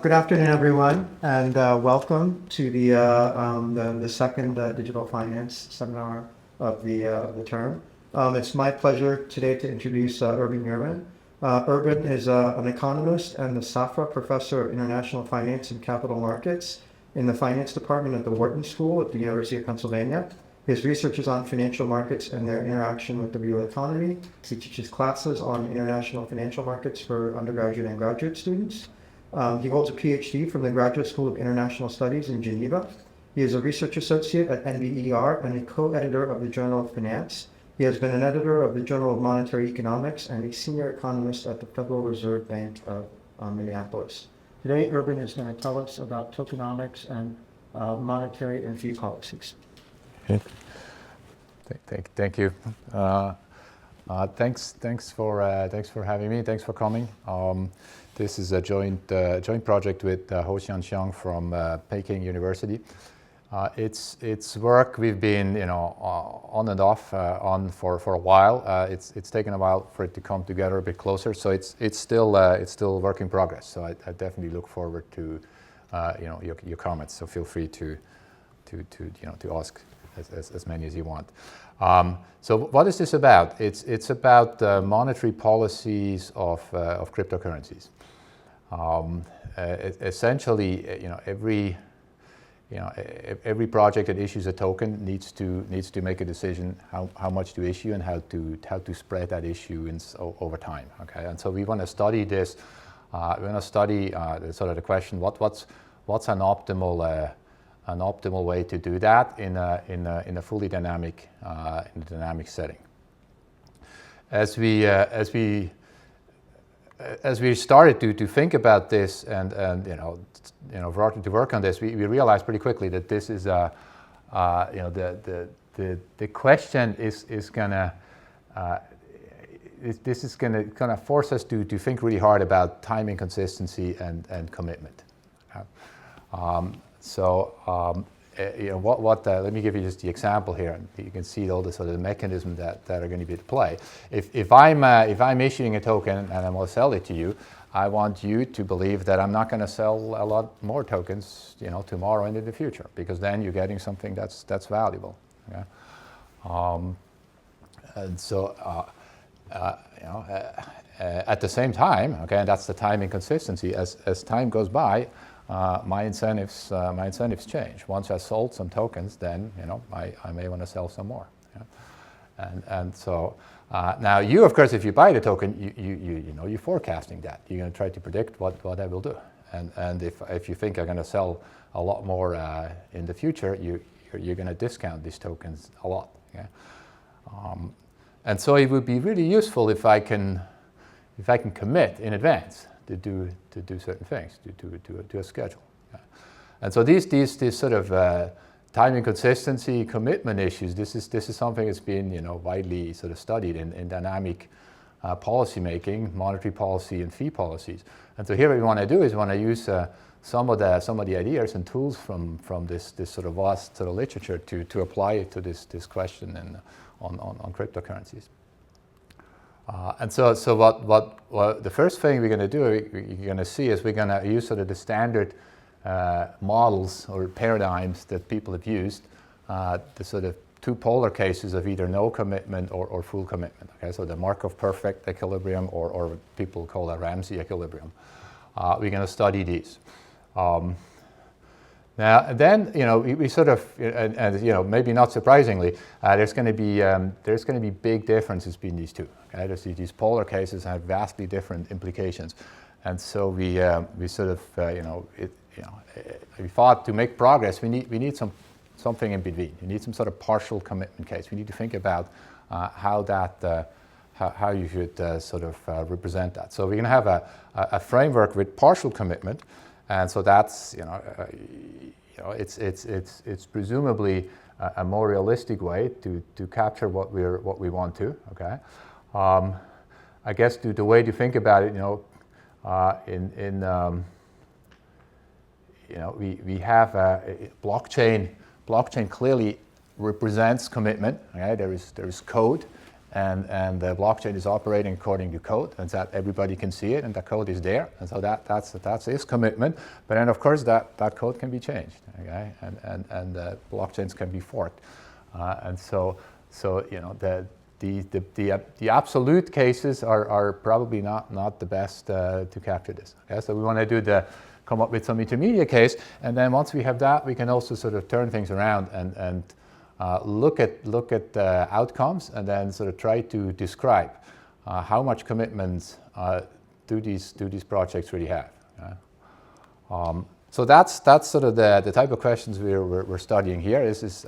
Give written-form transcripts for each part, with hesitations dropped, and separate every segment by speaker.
Speaker 1: Good afternoon, everyone, and welcome to the second digital finance seminar of the term. It's my pleasure today to introduce Urban Jermann. Urban is an economist and the Safra Professor of International Finance and Capital Markets in the Finance Department at the Wharton School at the University of Pennsylvania. His research is on financial markets and their interaction with the real economy. He teaches classes on international financial markets for undergraduate and graduate students. He holds a PhD from the Graduate School of International Studies in Geneva. He is a research associate at NBER and a co-editor of the Journal of Finance. He has been an editor of the Journal of Monetary Economics and a senior economist at the Federal Reserve Bank of Minneapolis. Today, Urban is going to tell us about tokenomics and monetary and fee policies.
Speaker 2: Okay. Thank you. Thanks for having me. Thanks for coming. This is a joint project with Ho-Hsian Xiang from Peking University. It's work we've been on and off on for a while. It's taken a while for it to come together a bit closer. So it's still work in progress. So I definitely look forward to your comments. So feel free to ask as many as you want. So what is this about? It's about monetary policies of cryptocurrencies. Essentially, every project that issues a token needs to make a decision how much to issue and how to spread that issue over time. Okay, and so we want to study this. We want to study sort of the question what's an optimal way to do that in a fully dynamic setting. As we started to think about this and to work on this, we realized pretty quickly that this is the question is gonna this is gonna force us to think really hard about timing, consistency, and commitment. Let me give you just the example here. You can see all the sort of mechanisms that are going to be at play. If I'm issuing a token and I'm going to sell it to you, I want you to believe that I'm not going to sell a lot more tokens, tomorrow and in the future, because then you're getting something that's valuable. Okay? At the same time, okay, and that's the timing consistency. As time goes by, my incentives change. Once I sold some tokens, then I may want to sell some more. Yeah? And so now you, of course, if you buy the token, you're forecasting that. You're going to try to predict what I will do. And if you think I'm going to sell a lot more in the future, you're going to discount these tokens a lot. Okay? And so it would be really useful if I can commit in advance to do certain things, to a schedule. Yeah. And so these sort of timing consistency, commitment issues, this is something that's been widely sort of studied in dynamic policy making, monetary policy and fee policies. And so here what we want to do is we want to use some of the ideas and tools from this sort of vast sort of literature to apply it to this question on cryptocurrencies. And so what the first thing we're going to do, you're going to see, is we're going to use sort of the standard models or paradigms that people have used, the sort of two polar cases of either no commitment or full commitment. Okay, so the Markov perfect equilibrium, or people call that Ramsey equilibrium. We're going to study these. Now, then, we sort of, and maybe not surprisingly, there's going to be big differences between these two. Okay, these polar cases have vastly different implications, and so we sort of, we thought to make progress, we need something in between. You need some sort of partial commitment case. We need to think about how you should sort of represent that. So we're going to have a framework with partial commitment. And so that's, it's presumably a more realistic way to capture what we want to. Okay, I guess the way to think about it, we have blockchain. Blockchain clearly represents commitment. Okay, there is code, and the blockchain is operating according to code, and that everybody can see it, and the code is there, and so that's his commitment. But then, of course, that code can be changed, okay, and blockchains can be forked, and so the absolute cases are probably not the best to capture this. Okay, so we want to come up with some intermediate case, and then once we have that, we can also sort of turn things around and look at outcomes, and then sort of try to describe how much commitments do these projects really have. So that's sort of the type of questions we're studying here. It's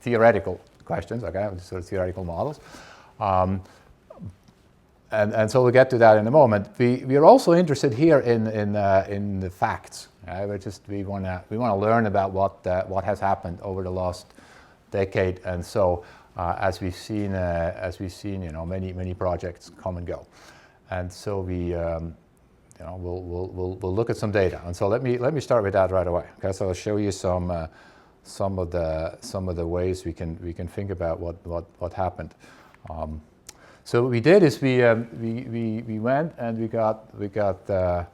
Speaker 2: theoretical questions, okay, sort of theoretical models. And so we'll get to that in a moment. We are also interested here in the facts. We want to learn about what has happened over the last decade, and so as we've seen, many projects come and go, and so we'll look at some data. And so let me start with that right away. Okay, so I'll show you some of the ways we can think about what happened. So what we did is we went and we got the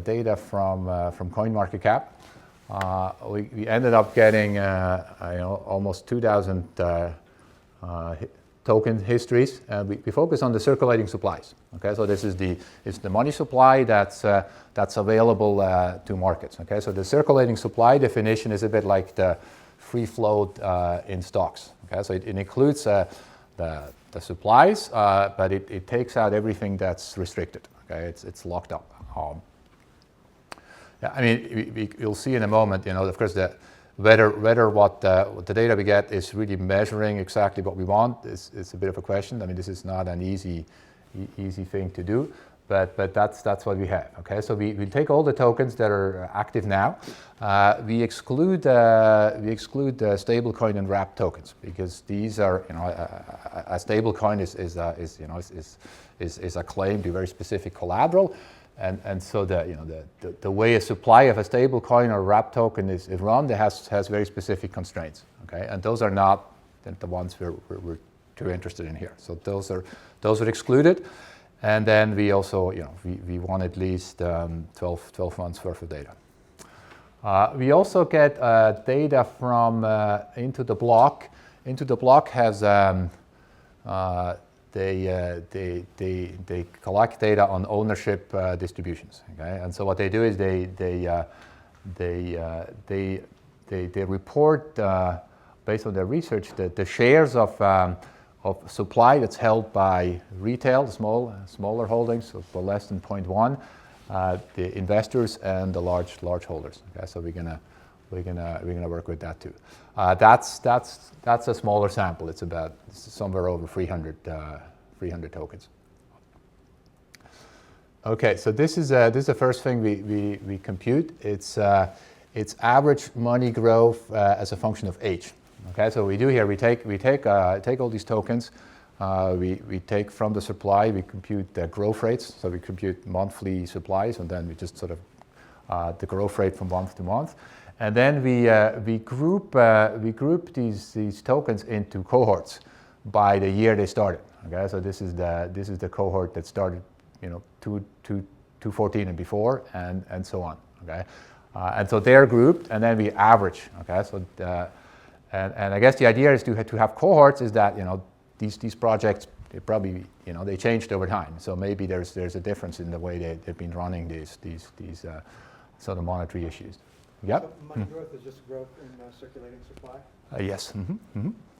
Speaker 2: data from CoinMarketCap. We ended up getting almost 2,000 token histories, and we focus on the circulating supplies. Okay, so this is the money supply that's available to markets. Okay, so the circulating supply definition is a bit like the free float in stocks. Okay, so it includes the supplies, but it takes out everything that's restricted. Okay, it's locked up. Yeah, I mean, you'll see in a moment. Of course, whether what the data we get is really measuring exactly what we want is a bit of a question. I mean, this is not an easy thing to do, but that's what we have. Okay, so we take all the tokens that are active now. We exclude stablecoin and wrapped tokens, because these are, a stablecoin is a claim to very specific collateral, and so the way a supply of a stablecoin or wrapped token is run, it has very specific constraints. Okay, and those are not the ones we're too interested in here. So those are excluded. And then we also, we want at least 12 months worth of data. We also get data from Into the Block. Into the Block has they collect data on ownership distributions. Okay, and so what they do is they report based on their research the shares of supply that's held by retail, smaller holdings, so for less than 0.1, the investors and the large holders. Okay, so we're gonna work with that too. That's a smaller sample. It's about somewhere over 300 tokens. Okay, so this is the first thing we compute. It's average money growth as a function of age. Okay, so we do here, we take all these tokens, we take from the supply, we compute the growth rates, so we compute monthly supplies, and then we just sort of the growth rate from month to month, and then we group these tokens into cohorts by the year they started. Okay, so this is the cohort that started 2014 and before, and so on. Okay, and so they're grouped, and then we average. Okay, so. And I guess the idea is to have cohorts, is that these projects, they probably they changed over time. So maybe there's a difference in the way they've been running these sort of monetary issues. Yep.
Speaker 1: So money growth is just growth in circulating supply.
Speaker 2: Yes.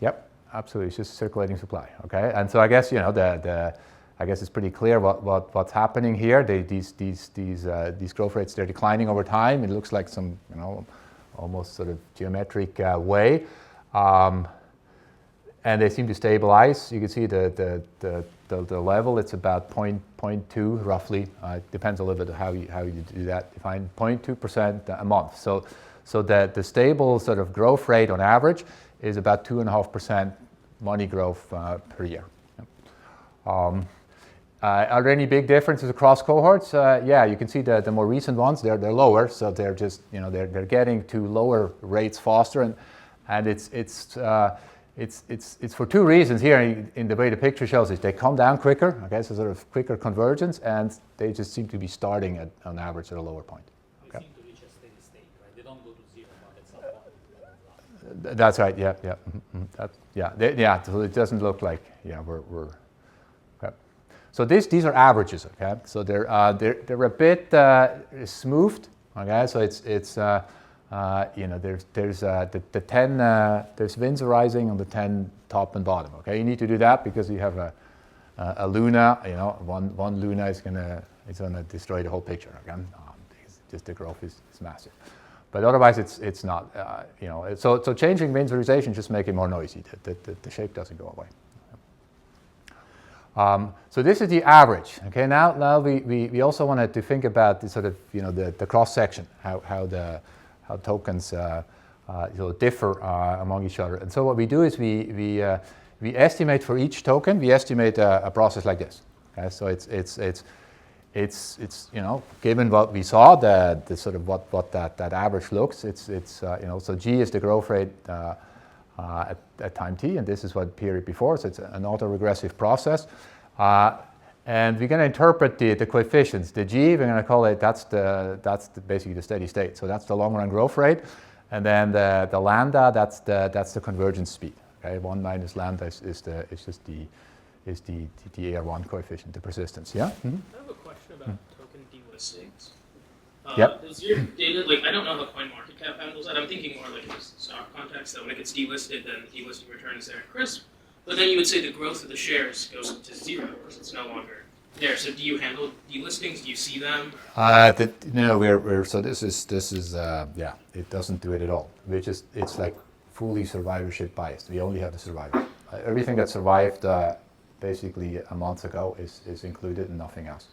Speaker 2: Yep. Absolutely. It's just circulating supply. Okay. And so I guess I guess it's pretty clear what's happening here. These growth rates, they're declining over time. It looks like some almost sort of geometric way. And they seem to stabilize. You can see the level. It's about 0.2 roughly. It depends a little bit how you do that. Define 0.2% a month. So the stable sort of growth rate on average is about 2.5% money growth per year. Are there any big differences across cohorts? Yeah, you can see the more recent ones. They're lower, so they're just they're getting to lower rates faster, and it's it's for two reasons here in the way the picture shows it. They come down quicker, okay, so sort of quicker convergence, and they just seem to be starting at, on average, at a lower point.
Speaker 3: They seem to reach a steady state, right? They don't go to zero, but at some point.
Speaker 2: That's right. Yeah, yeah, yeah. So it doesn't look like we're okay. So these are averages. Okay, so they're a bit smoothed. Okay, so it's there's the 10 there's winds arising on the 10 top and bottom. Okay, you need to do that because you have a luna. One luna is gonna destroy the whole picture. Okay, just the growth is massive. But otherwise, it's not. So changing winsorization just make it more noisy. The shape doesn't go away. So this is the average. Okay. Now we also wanted to think about the sort of the cross section, how tokens differ among each other. And so what we do is we estimate for each token. We estimate a process like this. Okay. So it's given what we saw, the sort of what that average looks. So G is the growth rate at time t, and this is what period before. So it's an autoregressive process, and we're going to interpret the coefficients. The G, we're going to call it that's basically the steady state. So that's the long run growth rate, and then the lambda, that's the convergence speed. Okay, 1 minus lambda is just the AR1 coefficient, the persistence. Yeah. Mm-hmm.
Speaker 4: I have a question about token delistings.
Speaker 2: Yep.
Speaker 4: Does your data, I don't know how CoinMarketCap handles that. I'm thinking more like in this stock context, that when it gets delisted, then delisting return is there in crisp. But then you would say the growth of the shares goes to zero because it's no longer there. So do you handle delistings? Do you see them?
Speaker 2: So this is it doesn't do it at all. It's like fully survivorship biased. We only have the survivor. Everything that survived basically a month ago is included and nothing else.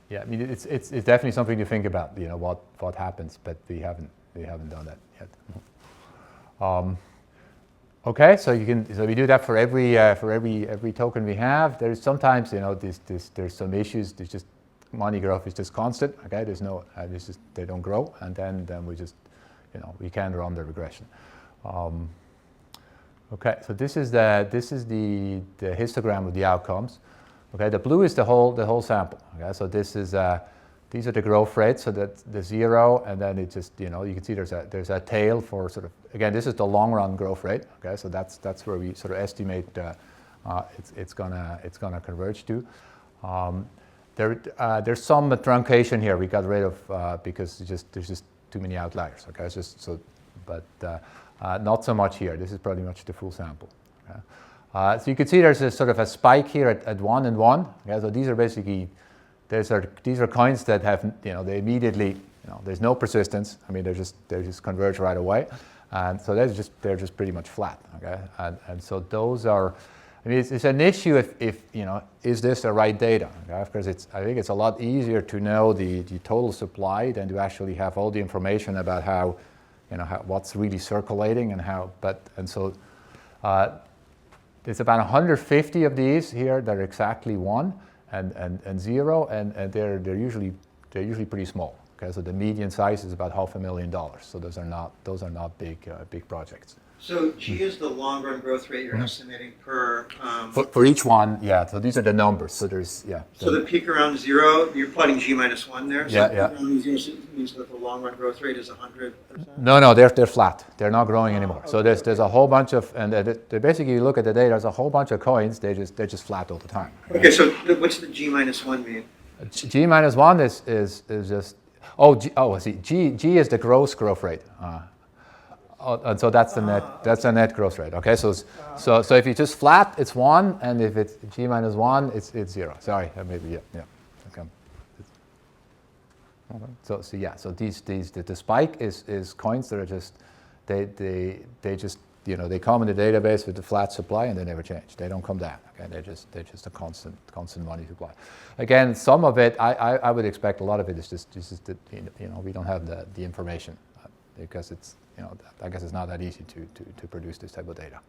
Speaker 2: I mean it's definitely something to think about. What happens, but we haven't done that yet. Okay, so we do that for every token we have. There's sometimes there's some issues. There's just money growth is just constant. Okay, there's no they don't grow, and then we just we can run the regression. Okay, so this is the histogram of the outcomes. Okay, the blue is the whole sample. Okay, so this is these are the growth rates. So that's the zero, and then it just you can see there's a tail for sort of again this is the long run growth rate. Okay, so that's where we sort of estimate it's gonna converge to. There's some truncation here we got rid of because there's just too many outliers. Okay, it's just so but. Not so much here. This is pretty much the full sample. Okay? So you can see there's a sort of a spike here at 1 and 1. Okay? So these are basically these are coins that have they immediately there's no persistence. I mean they just converge right away, and so they're just pretty much flat. Okay, and so those are. I mean it's an issue if is this the right data? Okay? Because I think it's a lot easier to know the total supply than to actually have all the information about how. What's really circulating and how, so there's about 150 of these here that are exactly 1 and 0, and they're usually pretty small. Okay, so the median size is about $500,000. So those are not big projects.
Speaker 1: So G is the long run growth rate you're estimating per.
Speaker 2: For each one, yeah. So these are the numbers. So there's
Speaker 1: So the peak around 0, you're plotting G minus 1 there. So
Speaker 2: yeah.
Speaker 1: Around 0 means that the long run growth rate is 100%.
Speaker 2: No, they're flat. They're not growing anymore. Okay, so there's a whole bunch of they basically you look at the data. There's a whole bunch of coins. They're just flat all the time. Right?
Speaker 1: Okay, so what's the G minus 1 mean?
Speaker 2: G minus 1 is just I see. G is the gross growth rate. And so that's the net growth rate. Okay, so if it's just flat, it's 1, and if it's G minus 1, it's 0. Sorry, maybe yeah. Okay. So these the spike is coins that are just they just they come in the database with a flat supply and they never change. They don't come down. Okay, they're just a constant money supply. Again, some of it I would expect a lot of it is just that we don't have the information because it's. I guess it's not that easy to produce this type of data.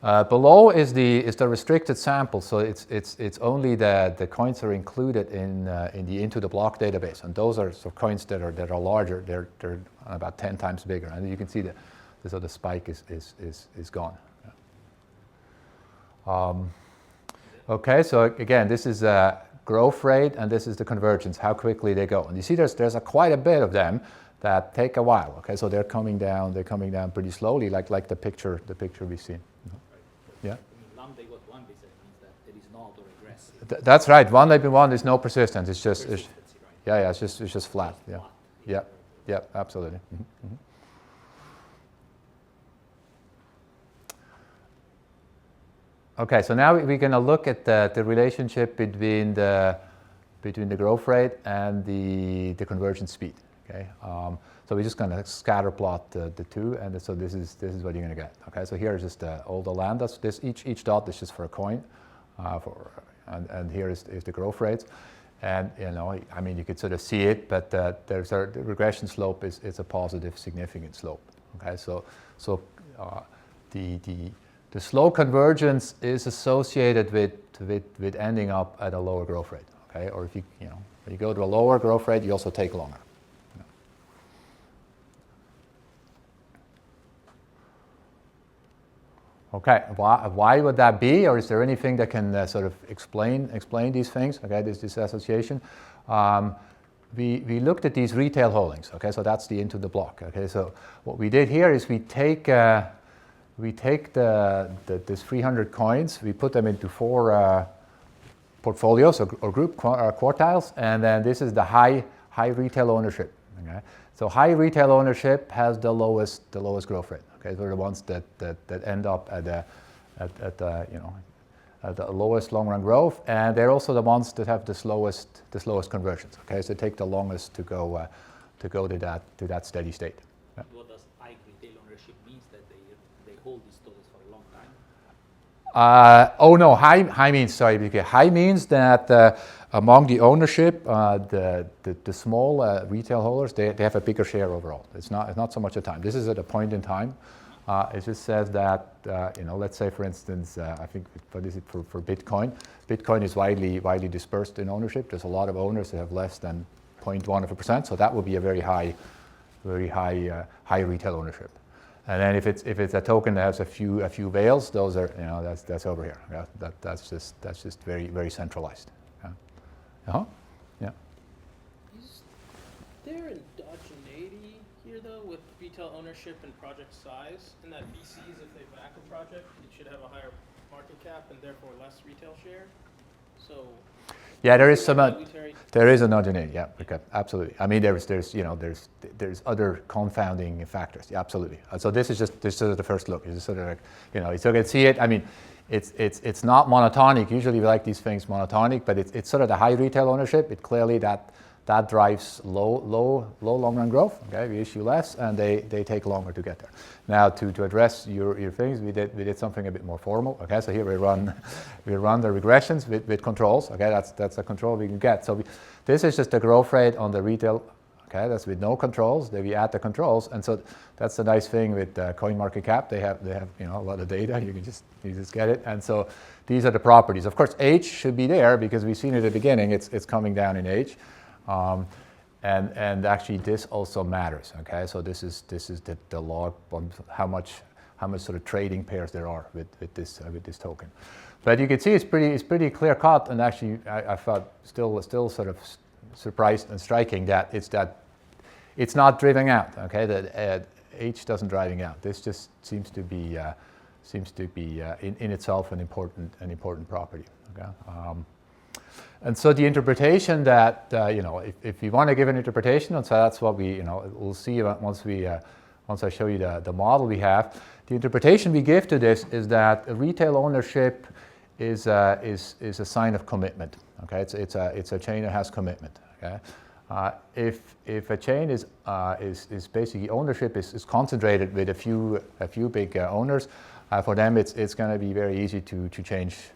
Speaker 2: Below is the restricted sample, so it's only the coins that are included in the into the block database, and those are sort of coins that are larger. They're about 10 times bigger, and you can see the spike is gone. Okay, so again, this is growth rate, and this is the convergence, how quickly they go. And you see there's quite a bit of them that take a while. Okay, so they're coming down pretty slowly, like the picture we've seen. Yeah.
Speaker 3: Lambda equal to 1 basically means that there is no autoregressive.
Speaker 2: That's right. 1 is no persistence. It's just
Speaker 3: Persistency, right?
Speaker 2: yeah, it's just flat. Yeah. Yeah, absolutely. Mm-hmm. Okay, so now we're going to look at the relationship between the growth rate and the convergence speed. Okay, so we're just going to scatter plot the two, and so this is what you're going to get. Okay, so here is just all the lambdas. This each dot is just for a coin, and here is the growth rates, and I mean you could sort of see it, but the regression slope is a positive significant slope. Okay, so the slow convergence is associated with ending up at a lower growth rate. Okay, or if when you go to a lower growth rate, you also take longer. Okay, why would that be, or is there anything that can sort of explain these things? Okay, this association. We looked at these retail holdings. Okay, so that's the into the block. Okay, so what we did here is we take these 300 coins, we put them into 4 portfolios or group quartiles, and then this is the high retail ownership. Okay, so high retail ownership has the lowest growth rate. Okay, they're the ones that end up at the lowest long run growth, and they're also the ones that have the slowest conversions. Okay, so they take the longest to go to that steady state. Yeah.
Speaker 3: What does high retail ownership means? That they hold these totals for a long time?
Speaker 2: High means, sorry, because high means that among the ownership, the small retail holders, they have a bigger share overall. It's not so much a time. This is at a point in time. It just says that let's say for instance, I think what is it for Bitcoin? Bitcoin is widely dispersed in ownership. There's a lot of owners that have less than 0.1%, so that would be a very high retail ownership. And then if it's a token that has a few whales, those are that's over here. Yeah, that's just very centralized. Yeah. Yeah.
Speaker 4: Is there endogeneity here though with retail ownership and project size? And that VCs, if they back a project, it should have a higher market cap and therefore less retail share. So.
Speaker 2: Yeah, there is endogeneity. Yeah, okay, absolutely. I mean, there's other confounding factors. Yeah, absolutely. So this is the first look. It's sort of like you still can see it. I mean, it's not monotonic. Usually we like these things monotonic, but it's sort of the high retail ownership. It clearly that drives low long run growth. Okay, we issue less, and they take longer to get there. Now to address your things, we did something a bit more formal. Okay, so here we run the regressions with controls. Okay, that's a control we can get. So this is just the growth rate on the retail. Okay, that's with no controls. Then we add the controls, and so that's the nice thing with CoinMarketCap. They have a lot of data. You just get it, and so these are the properties. Of course, age should be there because we've seen it at the beginning. It's coming down in age. And actually this also matters. Okay, so this is the log on how much sort of trading pairs there are with this token. But you can see it's pretty clear cut, and actually I thought still sort of surprised and striking that it's not driving out. Okay, that H doesn't driving out. This just seems to be in itself an important property. Okay. And so the interpretation that if you want to give an interpretation, and so that's what we'll see once I show you the model we have. The interpretation we give to this is that retail ownership is a sign of commitment. Okay, it's a chain that has commitment. Okay, if a chain is basically ownership is concentrated with a few big owners, for them it's going to be very easy to change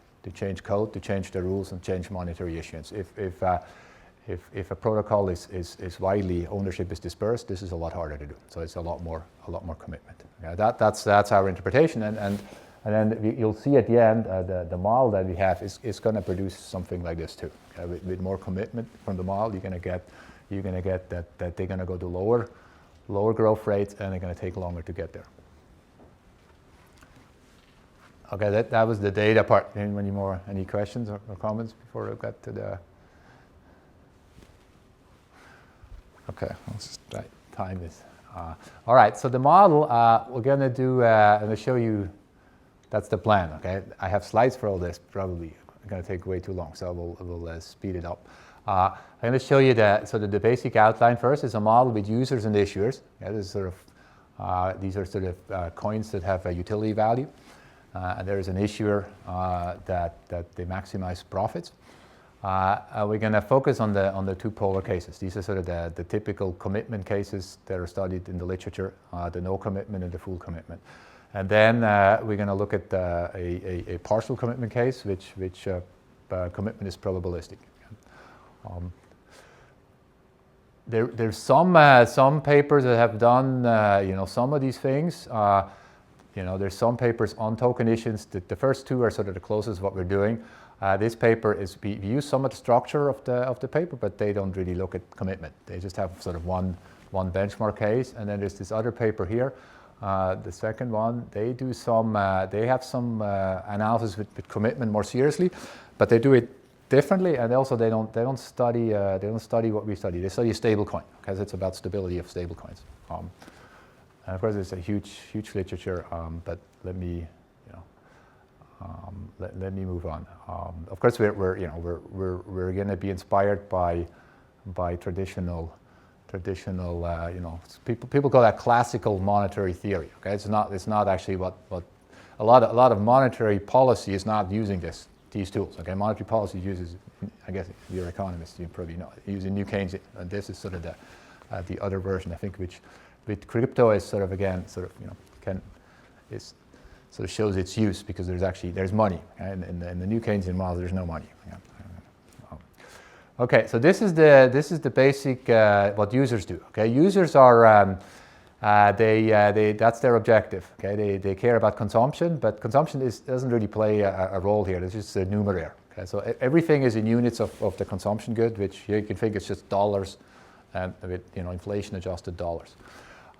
Speaker 2: code, to change the rules, and change monetary issuance. If a protocol is widely ownership is dispersed, this is a lot harder to do. So it's a lot more commitment. Yeah, that's our interpretation, and And then you'll see at the end, the model that we have is going to produce something like this too. Okay? With more commitment from the model, you're going to get that they're going to go to lower growth rates, and they're going to take longer to get there. Okay, that was the data part. Any questions or comments before I get to the? Okay, let's just time this. All right, so the model we're going to do. I'm going to show you. That's the plan. Okay, I have slides for all this. Probably going to take way too long, so we'll speed it up. I'm going to show you the basic outline first. Is a model with users and issuers. Yeah, this is sort of these are sort of coins that have a utility value. And there is an issuer that they maximize profits. We're going to focus on the two polar cases. These are sort of the typical commitment cases that are studied in the literature, the no commitment and the full commitment. And then we're going to look at a partial commitment case, which commitment is probabilistic. There's some papers that have done some of these things. There's some papers on token issuance. The first two are sort of the closest what we're doing. This paper we use some of the structure of the paper, but they don't really look at commitment. They just have sort of one benchmark case, and then there's this other paper here, the second one. They do they have some analysis with commitment more seriously, but they do it differently, and also they don't study what we study. They study stablecoin because it's about stability of stablecoins. And of course, it's a huge literature, but let me move on. Of course, we're going to be inspired by traditional people call that classical monetary theory. Okay, it's not actually what a lot of monetary policy is not using these tools. Okay, monetary policy uses, I guess you're economists, you probably know, using New Keynesian, and this is sort of the other version, I think, which with crypto is sort of sort of shows its use because there's money. Okay? In the New Keynesian model, there's no money. Yeah. Okay, so this is the basic what users do. Okay, users are that's their objective. Okay, they care about consumption, but consumption doesn't really play a role here. It's just a numeraire. Okay, so everything is in units of the consumption good, which here you can think it's just dollars, and with inflation adjusted dollars.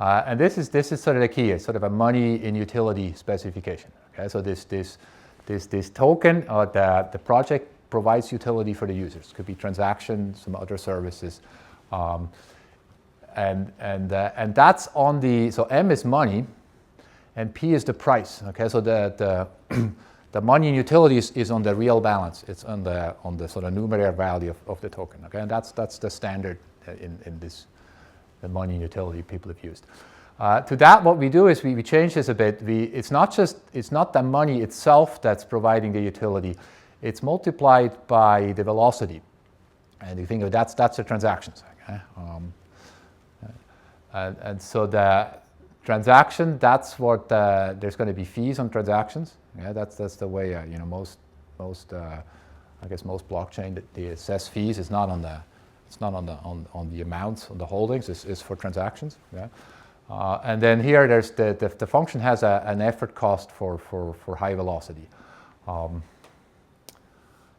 Speaker 2: And this is sort of the key. It's sort of a money in utility specification. Okay, so this token or the project provides utility for the users. Could be transactions, some other services, and that's on the so M is money, and P is the price. Okay, so the money in utility is on the real balance. It's on the sort of numeraire value of the token. Okay, and that's the standard in this. The money and utility people have used. To that, what we do is we change this a bit. It's not the money itself that's providing the utility. It's multiplied by the velocity, and you think of that's the transactions. Okay? And so the transaction, that's what there's going to be fees on transactions. Yeah, that's the way most I guess most blockchain they assess fees is not on the. It's not on the amounts, on the holdings, it's for transactions. Yeah? And then here there's the function has an effort cost for high velocity.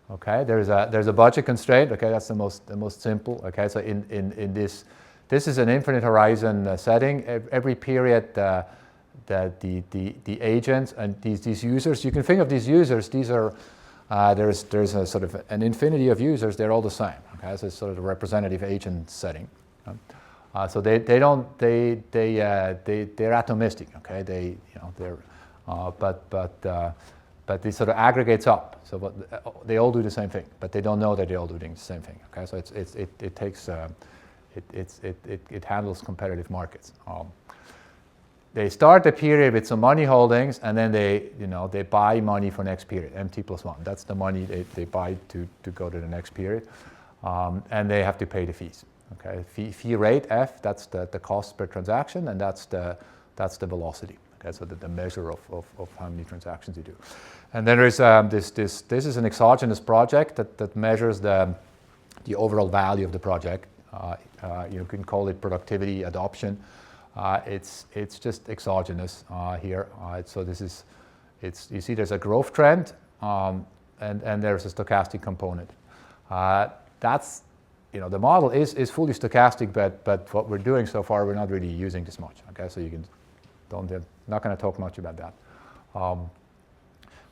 Speaker 2: Okay, there's a budget constraint. Okay, that's the most simple. Okay, so in this is an infinite horizon setting. Every period the agents and these users, you can think of these users, these are there's a sort of an infinity of users, they're all the same. Okay, so it's sort of a representative agent setting. So they're atomistic. Okay, but this sort of aggregates up. So they all do the same thing, but they don't know that they're all doing the same thing. Okay, so it handles competitive markets. They start the period with some money holdings, and then they buy money for next period, MT+1. That's the money they buy to go to the next period, and they have to pay the fees. Okay, fee rate F, that's the cost per transaction, and that's the velocity. Okay, so the measure of how many transactions you do. And then there's this is an exogenous project that measures the overall value of the project. You can call it productivity, adoption. It's just exogenous here. So this is you see there's a growth trend, and there's a stochastic component. That's, the model is fully stochastic, but what we're doing so far, we're not really using this much. Okay, so not going to talk much about that.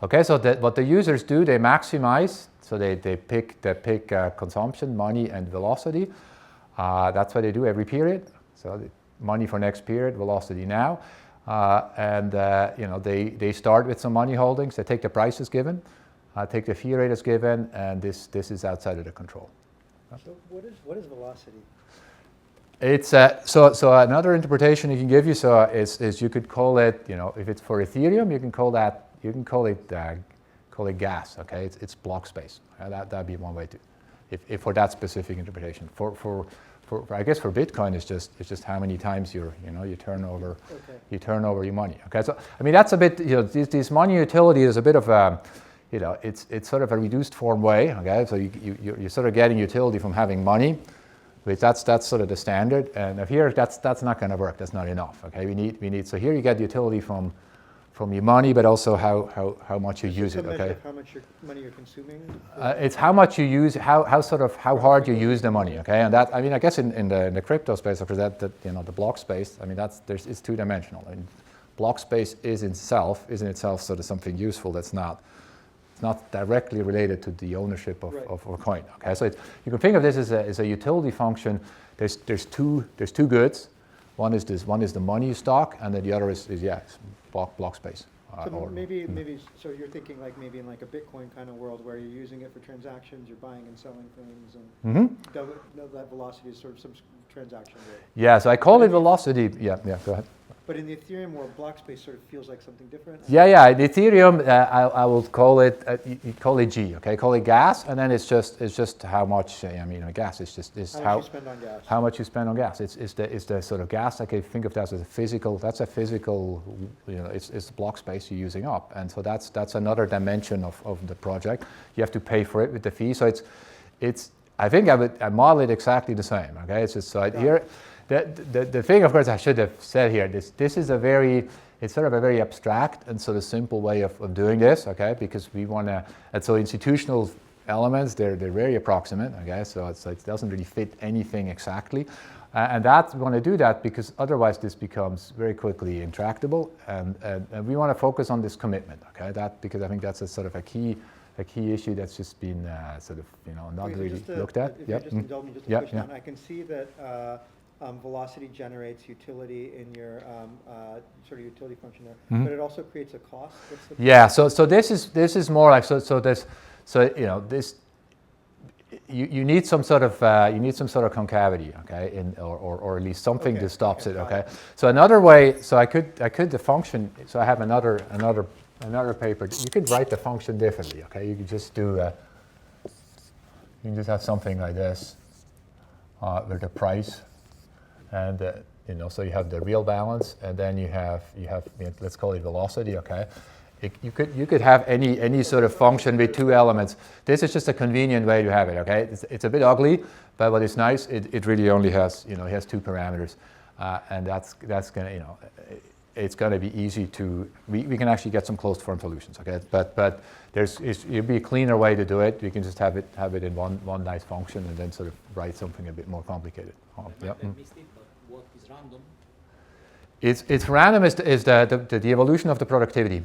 Speaker 2: Okay, so what the users do, they maximize. So they pick consumption, money, and velocity. That's what they do every period. So money for next period, velocity now. They start with some money holdings. They take the prices given, take the fee rate as given, and this is outside of the control.
Speaker 1: So what is velocity?
Speaker 2: It's so another interpretation you can give you is you could call it, if it's for Ethereum, you can call it gas. Okay, it's block space. That'd be one way to, if for that specific interpretation. For I guess for Bitcoin, it's just how many times you turn over your money. Okay, so I mean that's a bit, this money utility is a bit of a, it's sort of a reduced form way. Okay, so you're sort of getting utility from having money, which that's sort of the standard. And here that's not going to work. That's not enough. Okay, we need. So here you get utility from your money, but also how much you use it. Okay.
Speaker 1: How much money you're consuming.
Speaker 2: It's how much you use, how hard you use the money. Okay, and that, I mean, I guess in the crypto space, after that the block space. I mean, it's two dimensional. And block space is in itself sort of something useful. It's not directly related to the ownership of a coin. Okay, so you can think of this as a utility function. There's two goods. One is the money stock, and then the other is block space.
Speaker 1: So maybe so you're thinking like maybe in like a Bitcoin kind of world where you're using it for transactions, you're buying and selling things, and that velocity is sort of some transaction rate.
Speaker 2: Yeah, so I call it velocity. Yeah, go ahead.
Speaker 1: But in the Ethereum world, block space sort of feels like something different.
Speaker 2: Yeah. The Ethereum, I will call it. You call it G. Okay, call it gas, and then it's just how much. Gas is
Speaker 1: how much you spend on gas.
Speaker 2: How much you spend on gas. It's the sort of gas. Like, think of that as a physical. That's a physical. It's block space you're using up, and so that's another dimension of the project. You have to pay for it with the fee. So it's. I think I model it exactly the same. Okay, it's just here. The thing, of course, I should have said here, this is it's sort of a very abstract and sort of simple way of doing this, okay? Because we want to, and so institutional elements, they're very approximate, okay? So it doesn't really fit anything exactly. And we want to do that because otherwise this becomes very quickly intractable. And we want to focus on this commitment, okay? Because I think that's a sort of a key issue that's just been sort of, not really looked at.
Speaker 1: If you just indulge me just to push down, I can see that velocity generates utility in your sort of utility function there, but it also creates a cost.
Speaker 2: So this is more like this. You need some sort of concavity, okay, or at least something that stops it, okay. So another way, so I could the function. So I have another paper. You could write the function differently, okay. You could just do. You can just have something like this with the price. And so you have the real balance, and then you have let's call it velocity, okay? You could have any sort of function with two elements. This is just a convenient way to have it, okay? It's a bit ugly, but what is nice, it really only has it has two parameters, and that's gonna it's gonna be easy to we can actually get some closed form solutions, okay? But it'd be a cleaner way to do it. You can just have it in one nice function, and then sort of write something a bit more complicated.
Speaker 3: What is random?
Speaker 2: It's random is the evolution of the productivity.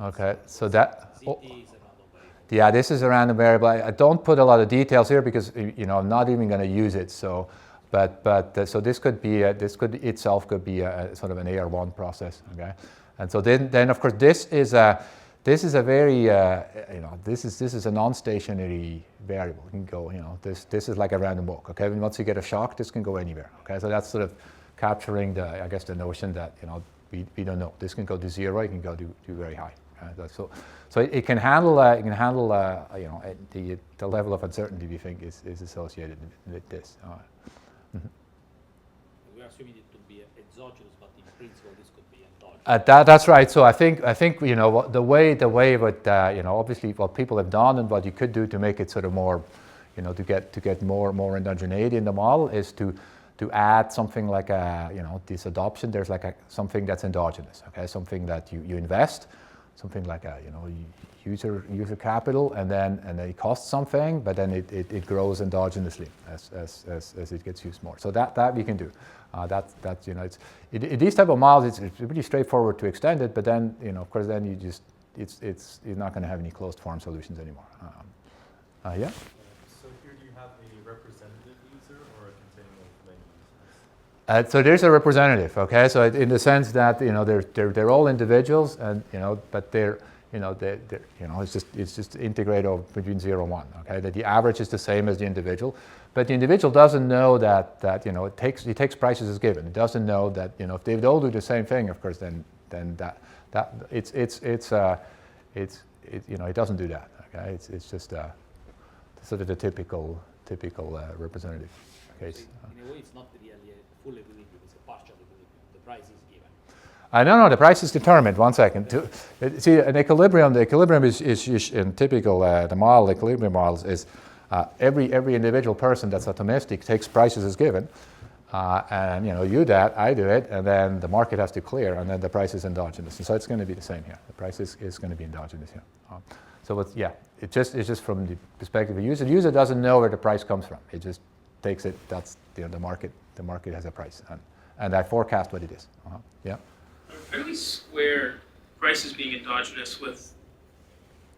Speaker 2: Okay, so that.
Speaker 3: ZT is a random variable.
Speaker 2: Yeah, this is a random variable. I don't put a lot of details here because I'm not even going to use it. So, so this could be itself could be a sort of an AR1 process. Okay, and so then of course this is a very this is a non-stationary variable. It can go this is like a random walk. Okay, and once you get a shock, this can go anywhere. Okay, so that's sort of capturing the notion that we don't know. This can go to zero. It can go to very high. So it can handle the level of uncertainty we think is associated with this.
Speaker 3: We are assuming it to be exogenous, but in principle this could be endogenous.
Speaker 2: That's right. So I think the way but obviously what people have done and what you could do to make it sort of more to get more endogeneity in the model is to add something like this adoption. There's like something that's endogenous. Okay, something that you invest. something like a user capital, and then it costs something, but then it grows endogenously as it gets used more. So that we can do. That's these type of models, it's pretty straightforward to extend it, but then of course then you're not going to have any closed form solutions anymore. Yeah.
Speaker 5: So here do you have a representative user or a continuum of many users?
Speaker 2: So there's a representative, okay? So in the sense that they're all individuals, and but they're it's just integrated between 0 and 1, okay? That the average is the same as the individual, but the individual doesn't know that it takes prices as given. It doesn't know that if they all do the same thing, of course, then that it doesn't do that, okay? It's just sort of the typical representative case.
Speaker 3: In a way, it's not really a full equilibrium, it's a partial equilibrium. The price is given.
Speaker 2: No, the price is determined. 1 second. See, an equilibrium, the equilibrium is in typical, the model, equilibrium models is every individual person that's atomistic takes prices as given. And you that, I do it, and then the market has to clear, and then the price is endogenous. And so it's going to be the same here. The price is going to be endogenous here. So it's just from the perspective of the user. The user doesn't know where the price comes from. It just takes it. That's the market. The market has a price, and I forecast what it is. Yeah.
Speaker 4: How do we square prices being endogenous with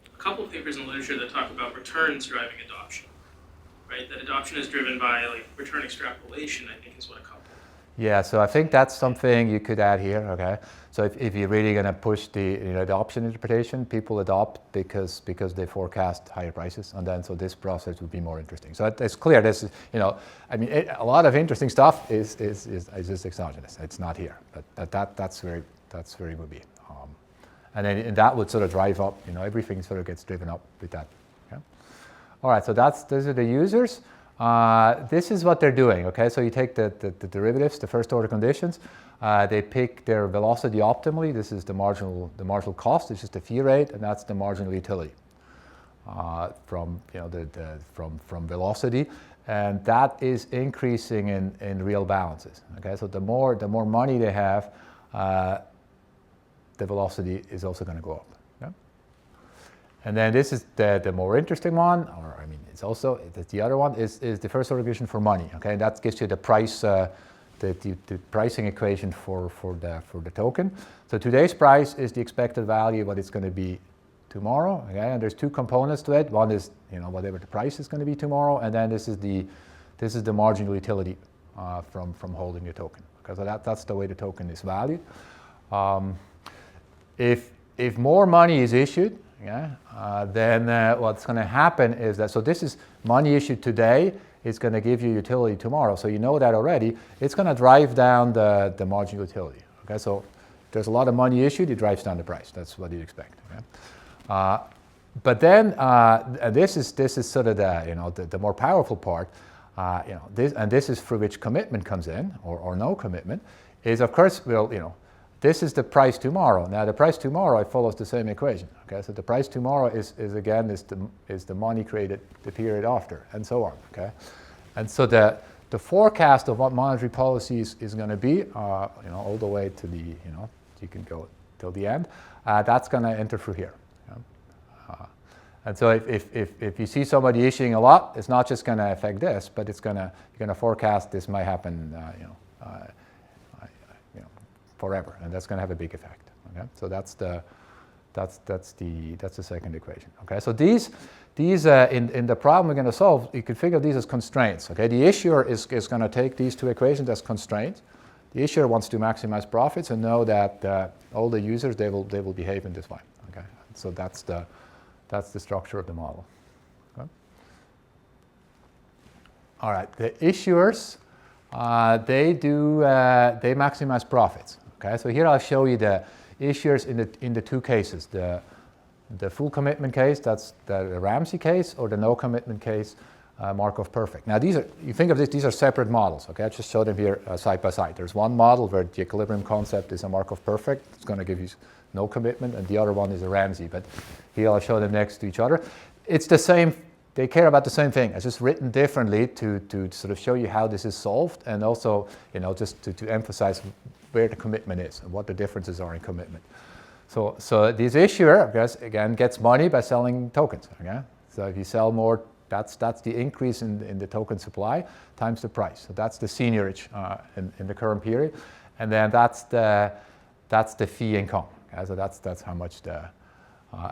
Speaker 4: a couple of papers in the literature that talk about returns driving adoption? Right, that adoption is driven by return extrapolation, I think is what a couple.
Speaker 2: Yeah, so I think that's something you could add here, okay? So if you're really going to push the adoption interpretation, people adopt because they forecast higher prices, and then so this process would be more interesting. So it's clear this is, a lot of interesting stuff is just exogenous. It's not here, but that's where it would be. And then that would sort of drive up, everything sort of gets driven up with that. Okay? All right, so those are the users. This is what they're doing, okay? So you take the derivatives, the first order conditions. They pick their velocity optimally. This is the marginal cost. This is the fee rate, and that's the marginal utility from velocity, and that is increasing in real balances. Okay, so the more money they have, the velocity is also going to go up. Yeah? And then this is the more interesting one, it's also the other one is the first order condition for money. Okay, and that gives you the price, the pricing equation for the token. So today's price is the expected value, what it's going to be tomorrow. Okay, and there's two components to it. One is whatever the price is going to be tomorrow, and then this is the marginal utility from holding your token. Okay, so that's the way the token is valued. If more money is issued, then what's going to happen is that, so this is money issued today, it's going to give you utility tomorrow. So you know that already. It's going to drive down the marginal utility. Okay, so there's a lot of money issued, it drives down the price. That's what you'd expect. Okay? But then this is sort of the more powerful part. This is through which commitment comes in, or no commitment, is of course this is the price tomorrow. Now the price tomorrow, it follows the same equation. Okay, so the price tomorrow is the money created the period after, and so on. Okay, and so the forecast of what monetary policy is going to be, all the way to the you can go till the end. That's going to enter through here. And so if you see somebody issuing a lot, it's not just going to affect this, but you're going to forecast this might happen. Forever, and that's going to have a big effect. Okay, so that's the second equation. Okay, so these in the problem we're going to solve, you can figure these as constraints. Okay, the issuer is going to take these two equations as constraints. The issuer wants to maximize profits and know that all the users they will behave in this way. Okay, so that's the structure of the model. Okay. All right, the issuers they maximize profits. Okay, so here I'll show you the issuers in the two cases: the full commitment case, that's the Ramsey case, or the no commitment case, Markov perfect. Now you think of this; these are separate models. Okay, I just showed them here side by side. There's one model where the equilibrium concept is a Markov perfect. It's going to give you no commitment, and the other one is a Ramsey. But here I'll show them next to each other. It's the same. They care about the same thing. It's just written differently to sort of show you how this is solved, and also just to emphasize where the commitment is and what the differences are in commitment. So this issuer, I guess, again, gets money by selling tokens. Okay? So if you sell more, that's the increase in the token supply times the price. So that's the seniorage in the current period, and then that's the fee income. Okay? So that's how much the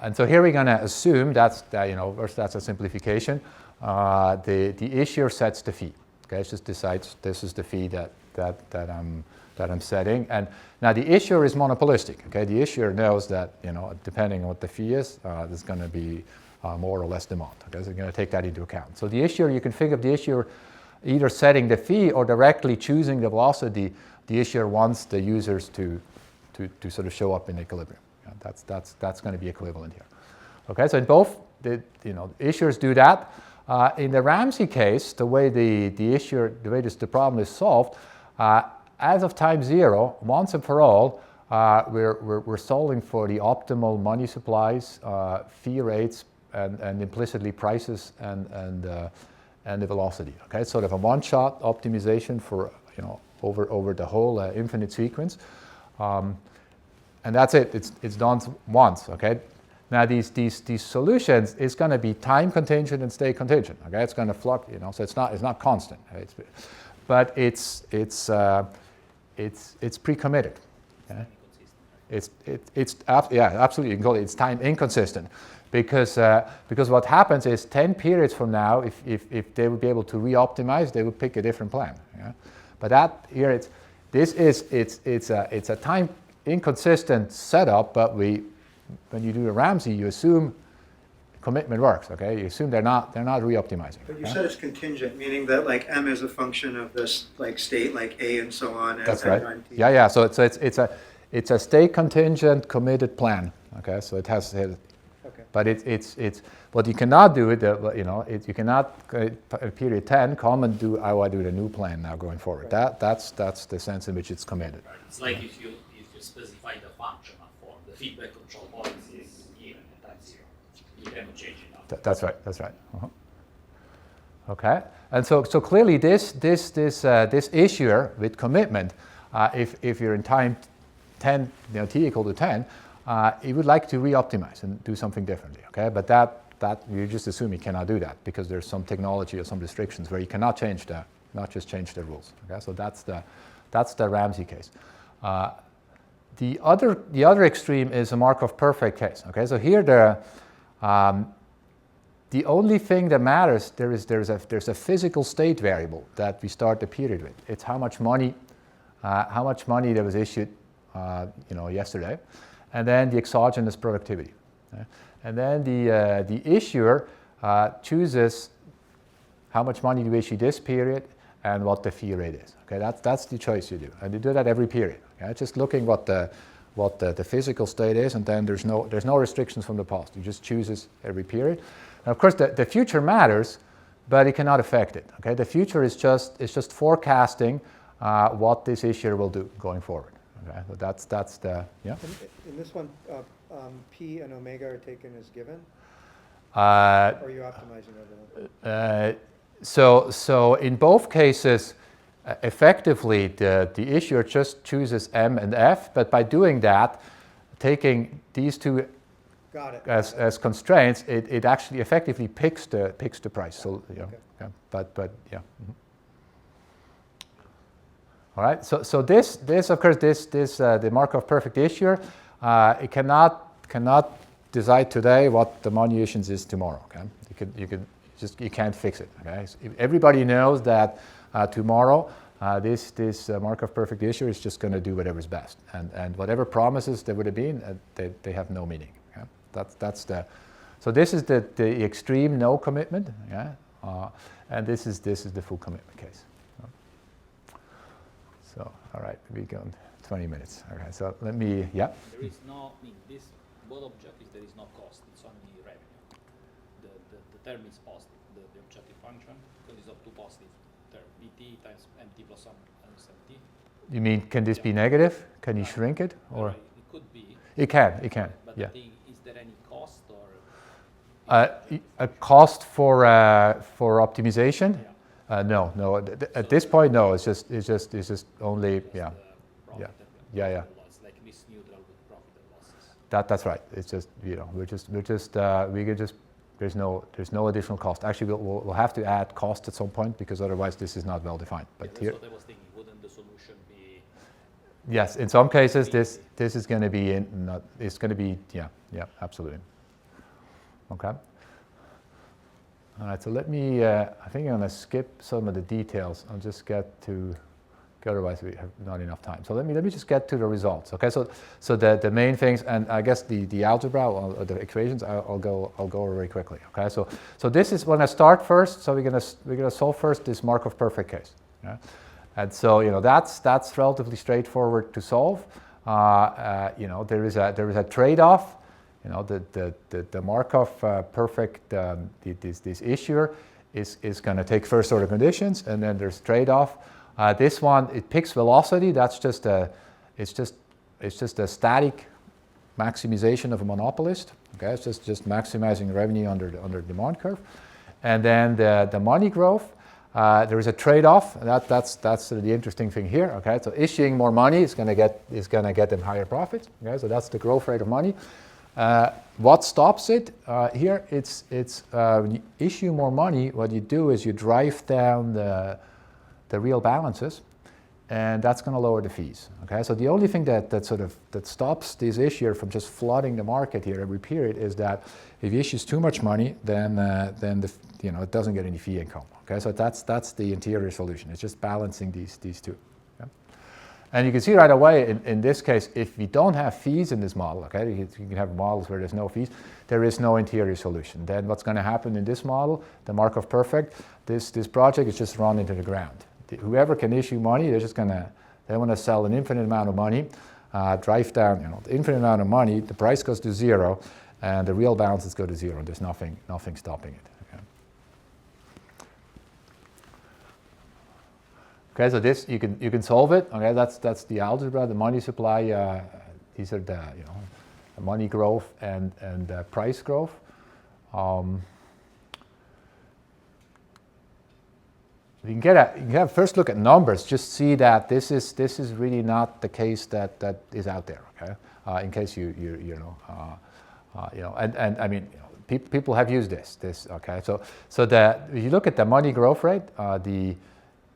Speaker 2: and so here we're going to assume that's first that's a simplification. The issuer sets the fee. Okay, it just decides this is the fee that I'm setting. And now the issuer is monopolistic. Okay, the issuer knows that depending on what the fee is, there's going to be more or less demand. Okay, so you're going to take that into account. So the issuer, you can think of the issuer either setting the fee or directly choosing the velocity the issuer wants the users to sort of show up in equilibrium. That's going to be equivalent here. Okay, so in both, issuers do that. In the Ramsey case, the way the problem is solved, as of time zero, once and for all, we're solving for the optimal money supplies, fee rates, and implicitly prices and the velocity. Okay, it's sort of a one-shot optimization for over the whole infinite sequence. And that's it. It's done once. Okay. Now these solutions is going to be time contingent and state contingent. Okay. It's going to fluctuate. So it's not constant. Right? But it's pre-committed. Okay? Absolutely. You can call it. It's time inconsistent because what happens is 10 periods from now, if they would be able to re-optimize, they would pick a different plan. Yeah? But that here it's a time inconsistent setup, but when you do a Ramsey, you assume commitment works. Okay, you assume they're not re-optimizing.
Speaker 1: But you said it's contingent, meaning that like M is a function of this like state, like A and so on.
Speaker 2: That's right. Yeah. So it's a state contingent committed plan. Okay, so it has. Okay. But it's what you cannot do you cannot period 10 come and do I do the new plan now going forward. Right. That's the sense in which it's committed.
Speaker 3: Right. It's like if you specify the functional form, the feedback control policy is given at time zero. You cannot change it now.
Speaker 2: That's right. Uh-huh. Okay, and so clearly this issuer with commitment, if you're in time 10, t equal to 10, he would like to re-optimize and do something differently. Okay, but that you just assume he cannot do that because there's some technology or some restrictions where you cannot not just change the rules. Okay, so that's the Ramsey case. The other extreme is a Markov perfect case. Okay, so here the only thing that matters there's a physical state variable that we start the period with. It's how much money that was issued yesterday, and then the exogenous productivity. Okay? And then the issuer chooses how much money to issue this period and what the fee rate is. Okay, that's the choice you do, and you do that every period. Okay? Just looking what the physical state is, and then there's no restrictions from the past. You just chooses every period. And of course, the future matters, but it cannot affect it. Okay, the future is just forecasting what this issuer will do going forward. Okay, so that's the
Speaker 1: In this one, P and omega are taken as given. Or are you optimizing over them?
Speaker 2: So in both cases, effectively the issuer just chooses M and F, but by doing that, taking these two as constraints, it actually effectively picks the price. So but yeah. Mm-hmm. All right. So this of course the Markov perfect issuer, it cannot decide today what the money issuance is tomorrow. Okay, you can't fix it. Okay, so everybody knows that tomorrow this Markov perfect issuer is just going to do whatever's best, and whatever promises there would have been, they have no meaning. Okay? So this is the extreme no commitment. Yeah, and this is the full commitment case. So all right, we go 20 minutes. Okay, so let me
Speaker 3: There is no this both objectives. There is no cost. It's only revenue. The term is positive. The objective function consists of two positive terms: dt times mt plus 1 minus mt.
Speaker 2: You mean, can this be negative? Can you shrink it? Or
Speaker 3: It could be.
Speaker 2: It can.
Speaker 3: But
Speaker 2: Yeah.
Speaker 3: is there any cost or?
Speaker 2: A cost for optimization?
Speaker 3: Yeah.
Speaker 2: No. At this point, no. It's just only
Speaker 3: Just
Speaker 2: yeah.
Speaker 3: the profit
Speaker 2: Yeah.
Speaker 3: and loss, like this neutral with profit and losses.
Speaker 2: That's right. It's just, there's no additional cost. Actually, we'll have to add cost at some point because otherwise this is not well defined. But
Speaker 3: that's
Speaker 2: here,
Speaker 3: what I was thinking. Wouldn't the solution be?
Speaker 2: yes, in some cases this is going to be it's going to be absolutely. Okay. All right. So let me. I think I'm going to skip some of the details. I'll just get to. Otherwise, we have not enough time. So let me just get to the results. Okay. So the main things, and I guess the algebra or the equations, I'll go over very quickly. Okay. So this is when I start first. So we're gonna solve first this Markov perfect case. Yeah? And so that's relatively straightforward to solve. There is a trade-off. The Markov perfect this issuer is going to take first order conditions, and then there's trade-off. This one, it picks velocity. That's just it's just a static maximization of a monopolist. Okay, it's just maximizing revenue under the demand curve. And then the money growth, there is a trade-off. That's the interesting thing here. Okay, so issuing more money is going to get them higher profits. Okay, so that's the growth rate of money. What stops it here? It's when you issue more money, what you do is you drive down the real balances, and that's going to lower the fees. Okay, so the only thing that stops this issuer from just flooding the market here every period is that if he issues too much money, then it doesn't get any fee income. Okay, so that's the interior solution. It's just balancing these two. Okay? And you can see right away in this case, if we don't have fees in this model, okay, you can have models where there's no fees, there is no interior solution. Then what's going to happen in this model, the Markov perfect, this project is just run into the ground. Whoever can issue money, they want to sell an infinite amount of money, drive down the infinite amount of money, the price goes to zero, and the real balances go to zero. There's nothing stopping it. Okay, so this you can solve it. Okay, that's the algebra, the money supply. These are the money growth and price growth. You can get a first look at numbers. Just see that this is really not the case that is out there. Okay, in case you and I mean people have used this. Okay, so if you look at the money growth rate,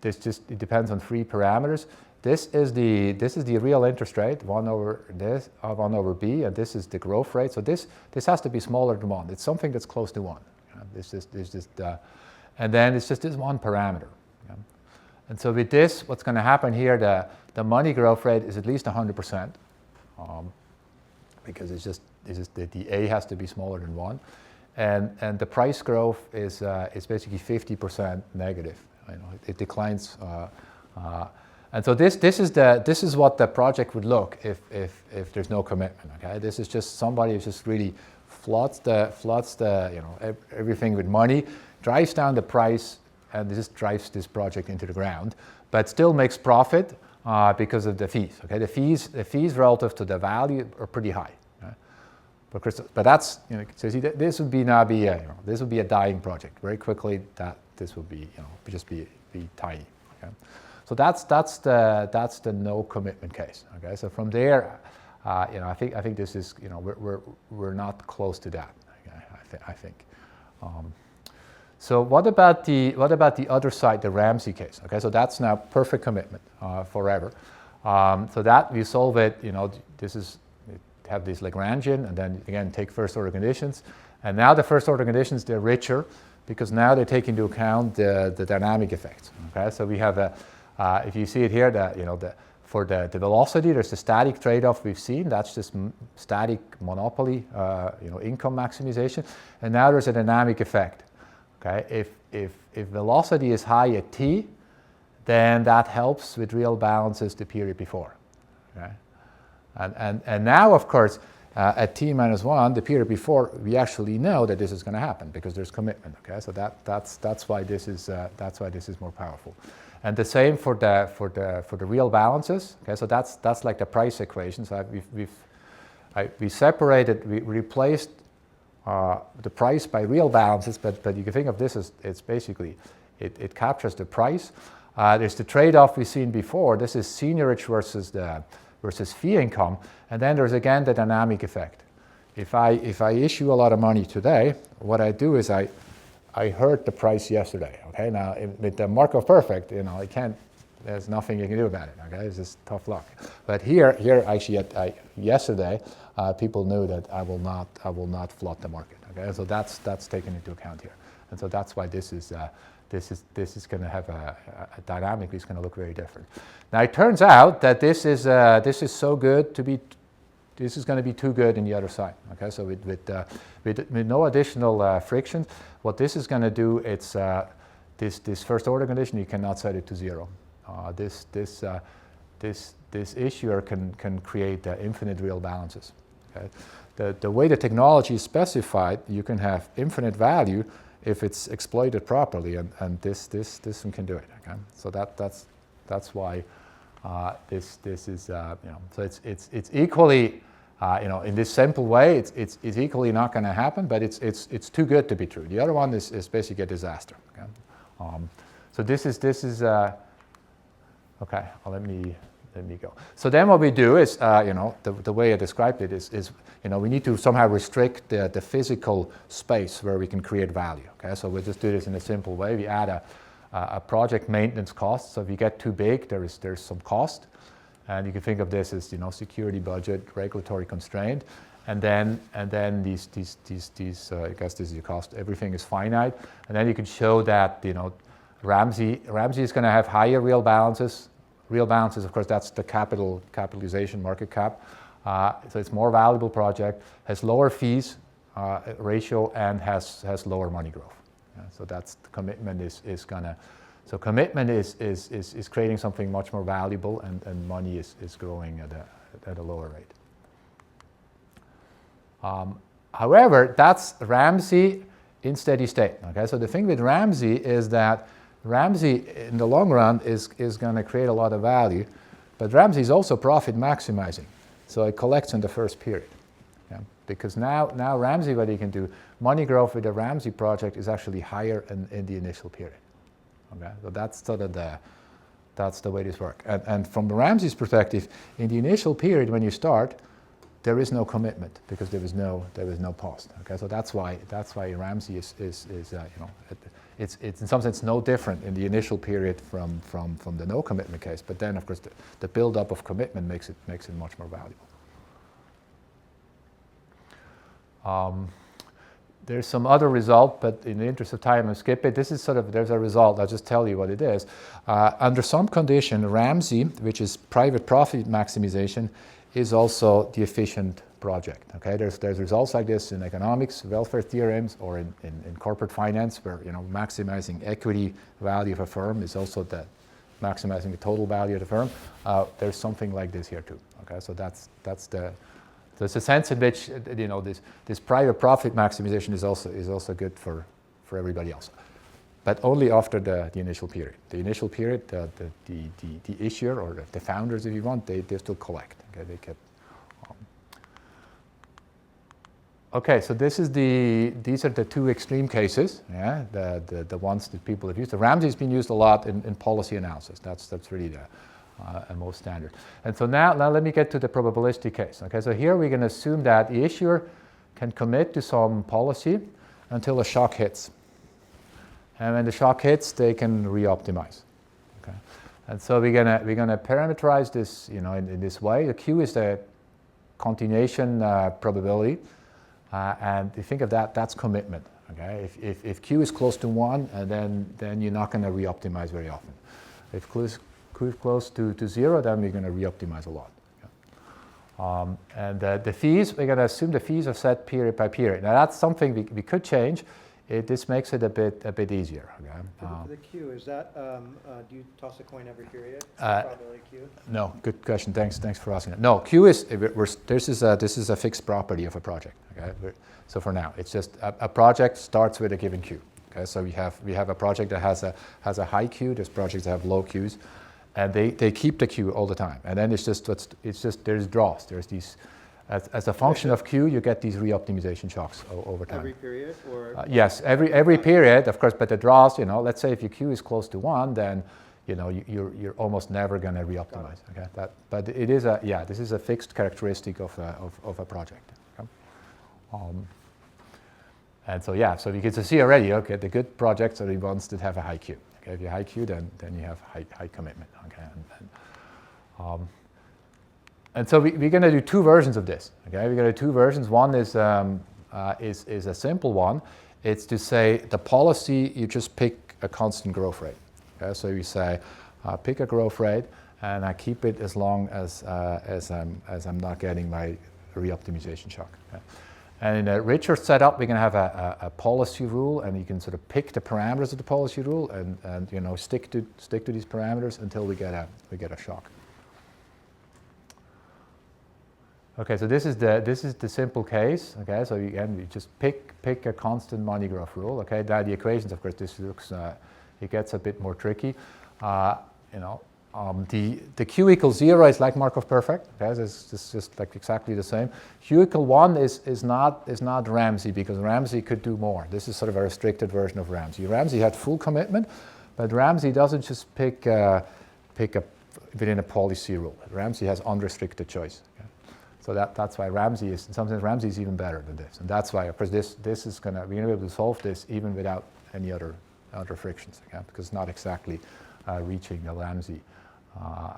Speaker 2: it depends on 3 parameters. This is the real interest rate, 1 over b, and this is the growth rate. So this has to be smaller than 1. It's something that's close to 1. And then it's just this one parameter. Okay? And so with this, what's going to happen here, the money growth rate is at least 100%, because it's just the A has to be smaller than 1, and the price growth is basically 50% negative. It declines, and so this is what the project would look if there's no commitment. Okay, this is just somebody who just really floods everything with money, drives down the price, and this drives this project into the ground, but still makes profit because of the fees. Okay, the fees relative to the value are pretty high. Okay? But that's so see, this would be this would be a dying project very quickly. That this would be just be tiny. Okay? So that's the no commitment case. Okay, so from there, I think this is we're not close to that. Okay? I think. So what about the other side, the Ramsey case? Okay, so that's now perfect commitment forever. So that we solve it. This is have this Lagrangian, and then again take first order conditions. And now the first order conditions, they're richer because now they take into account the dynamic effects. Okay, so we have if you see it here, for the velocity, there's the static trade-off we've seen. That's just static monopoly, income maximization. And now there's a dynamic effect. Okay, if velocity is high at t, then that helps with real balances the period before. Okay, and now of course at t minus 1, the period before, we actually know that this is going to happen because there's commitment. Okay, so that's why this is more powerful. And the same for the real balances. Okay, so that's like the price equation. So we separated, we replaced the price by real balances, but you can think of this as it's basically it captures the price. There's the trade-off we've seen before. This is seniorage versus the versus fee income. And then there's again the dynamic effect. If I issue a lot of money today, what I do is I heard the price yesterday. Okay, now with the Markov perfect, I can't. There's nothing you can do about it. Okay, it's just tough luck. But here actually, yesterday, people knew that I will not flood the market. Okay, so that's taken into account here, and so that's why this is going to have a dynamically it's going to look very different. Now it turns out that this is so good to be. This is going to be too good in the other side. Okay, so with no additional friction, what this is going to do, it's this first order condition, you cannot set it to 0. This issuer can create infinite real balances. Okay? The way the technology is specified, you can have infinite value if it's exploited properly, and this one can do it. Okay? So that's why this is so it's equally in this simple way it's equally not going to happen, but it's too good to be true. The other one is basically a disaster. Okay? So this is okay. Well, let me go. So then what we do is the way I described it is we need to somehow restrict the physical space where we can create value. Okay, so we'll just do this in a simple way. We add a project maintenance cost. So if you get too big, there's some cost, and you can think of this as security budget, regulatory constraint, and then these I guess this is your cost. Everything is finite, and then you can show that Ramsey is going to have higher real balances. Real balances, of course, that's the capitalization market cap. So it's more valuable project, has lower fees ratio, and has lower money growth. Yeah, so that's the commitment is gonna. So commitment is creating something much more valuable, and money is growing at a lower rate. However, that's Ramsey in steady state. Okay, so the thing with Ramsey is that Ramsey in the long run is going to create a lot of value, but Ramsey is also profit maximizing. So it collects in the first period. Yeah? Because now Ramsey, what you can do, money growth with the Ramsey project is actually higher in the initial period. Okay, so that's sort of that's the way this works. And from the Ramsey's perspective, in the initial period when you start, there is no commitment because there was no cost. Okay, so that's why Ramsey is it's in some sense no different in the initial period from the no commitment case. But then of course the build-up of commitment makes it much more valuable. There's some other result, but in the interest of time, I'll skip it. This is there's a result. I'll just tell you what it is. Under some condition, Ramsey, which is private profit maximization, is also the efficient project. Okay, there's results like this in economics, welfare theorems, or in corporate finance, where maximizing equity value of a firm is also maximizing the total value of the firm. There's something like this here too. Okay, so that's there's a sense in which this private profit maximization is also good for everybody else, but only after the initial period. The initial period, the issuer or the founders, if you want, they still collect. Okay, they kept. Okay, so these are the two extreme cases. Yeah, the ones that people have used. The Ramsey has been used a lot in policy analysis. That's really the most standard. And so now let me get to the probabilistic case. Okay, so here we're going to assume that the issuer can commit to some policy until a shock hits. And when the shock hits, they can re-optimize. Okay, and so we're gonna parameterize this, in this way. The Q is the continuation probability, and you think of that's commitment. Okay, if Q is close to 1, then you're not going to re-optimize very often. If Q is close to 0, then we're going to re-optimize a lot. Okay. And the fees, we're going to assume the fees are set period by period. Now that's something we could change. This makes it a bit easier. Okay.
Speaker 1: The Q, is that, do you toss a coin every period? Probability Q?
Speaker 2: No, good question. Thanks for asking that. No, Q is, this is a fixed property of a project. Okay. So for now, it's just a project starts with a given Q. Okay. So we have a project that has a high Q. There's projects that have low Qs, and they keep the Q all the time. And then it's just there's draws. There's these. As a function of Q, you get these re-optimization shocks over time.
Speaker 1: Every period? Or
Speaker 2: yes, every period, of course, but the draws, let's say if your Q is close to 1, then you're almost never going to reoptimize. Okay, but it is this is a fixed characteristic of a project. Okay? And so so you get to see already. Okay, the good projects are the ones that have a high Q. Okay, if you high Q, then you have high commitment. Okay, and so we're going to do two versions of this. Okay, we're going to do two versions. One is a simple one. It's to say the policy, you just pick a constant growth rate. Okay, so you say pick a growth rate and I keep it as long as I'm not getting my reoptimization shock. Okay? And in a richer setup, we're going to have a policy rule, and you can sort of pick the parameters of the policy rule and stick to these parameters until we get a shock. Okay, so this is the simple case. Okay, so again, you just pick a constant money growth rule. Okay, now the equations, of course, this looks it gets a bit more tricky. The Q equals 0 is like Markov perfect. Okay, it's just like exactly the same. Q equal 1 is not Ramsey, because Ramsey could do more. This is sort of a restricted version of Ramsey. Ramsey had full commitment, but Ramsey doesn't just pick within a policy rule. Ramsey has unrestricted choice. Okay? So that's why Ramsey is, in some sense, Ramsey is even better than this, and that's why, of course, we're going to be able to solve this even without any other frictions, okay? Because it's not exactly reaching the Ramsey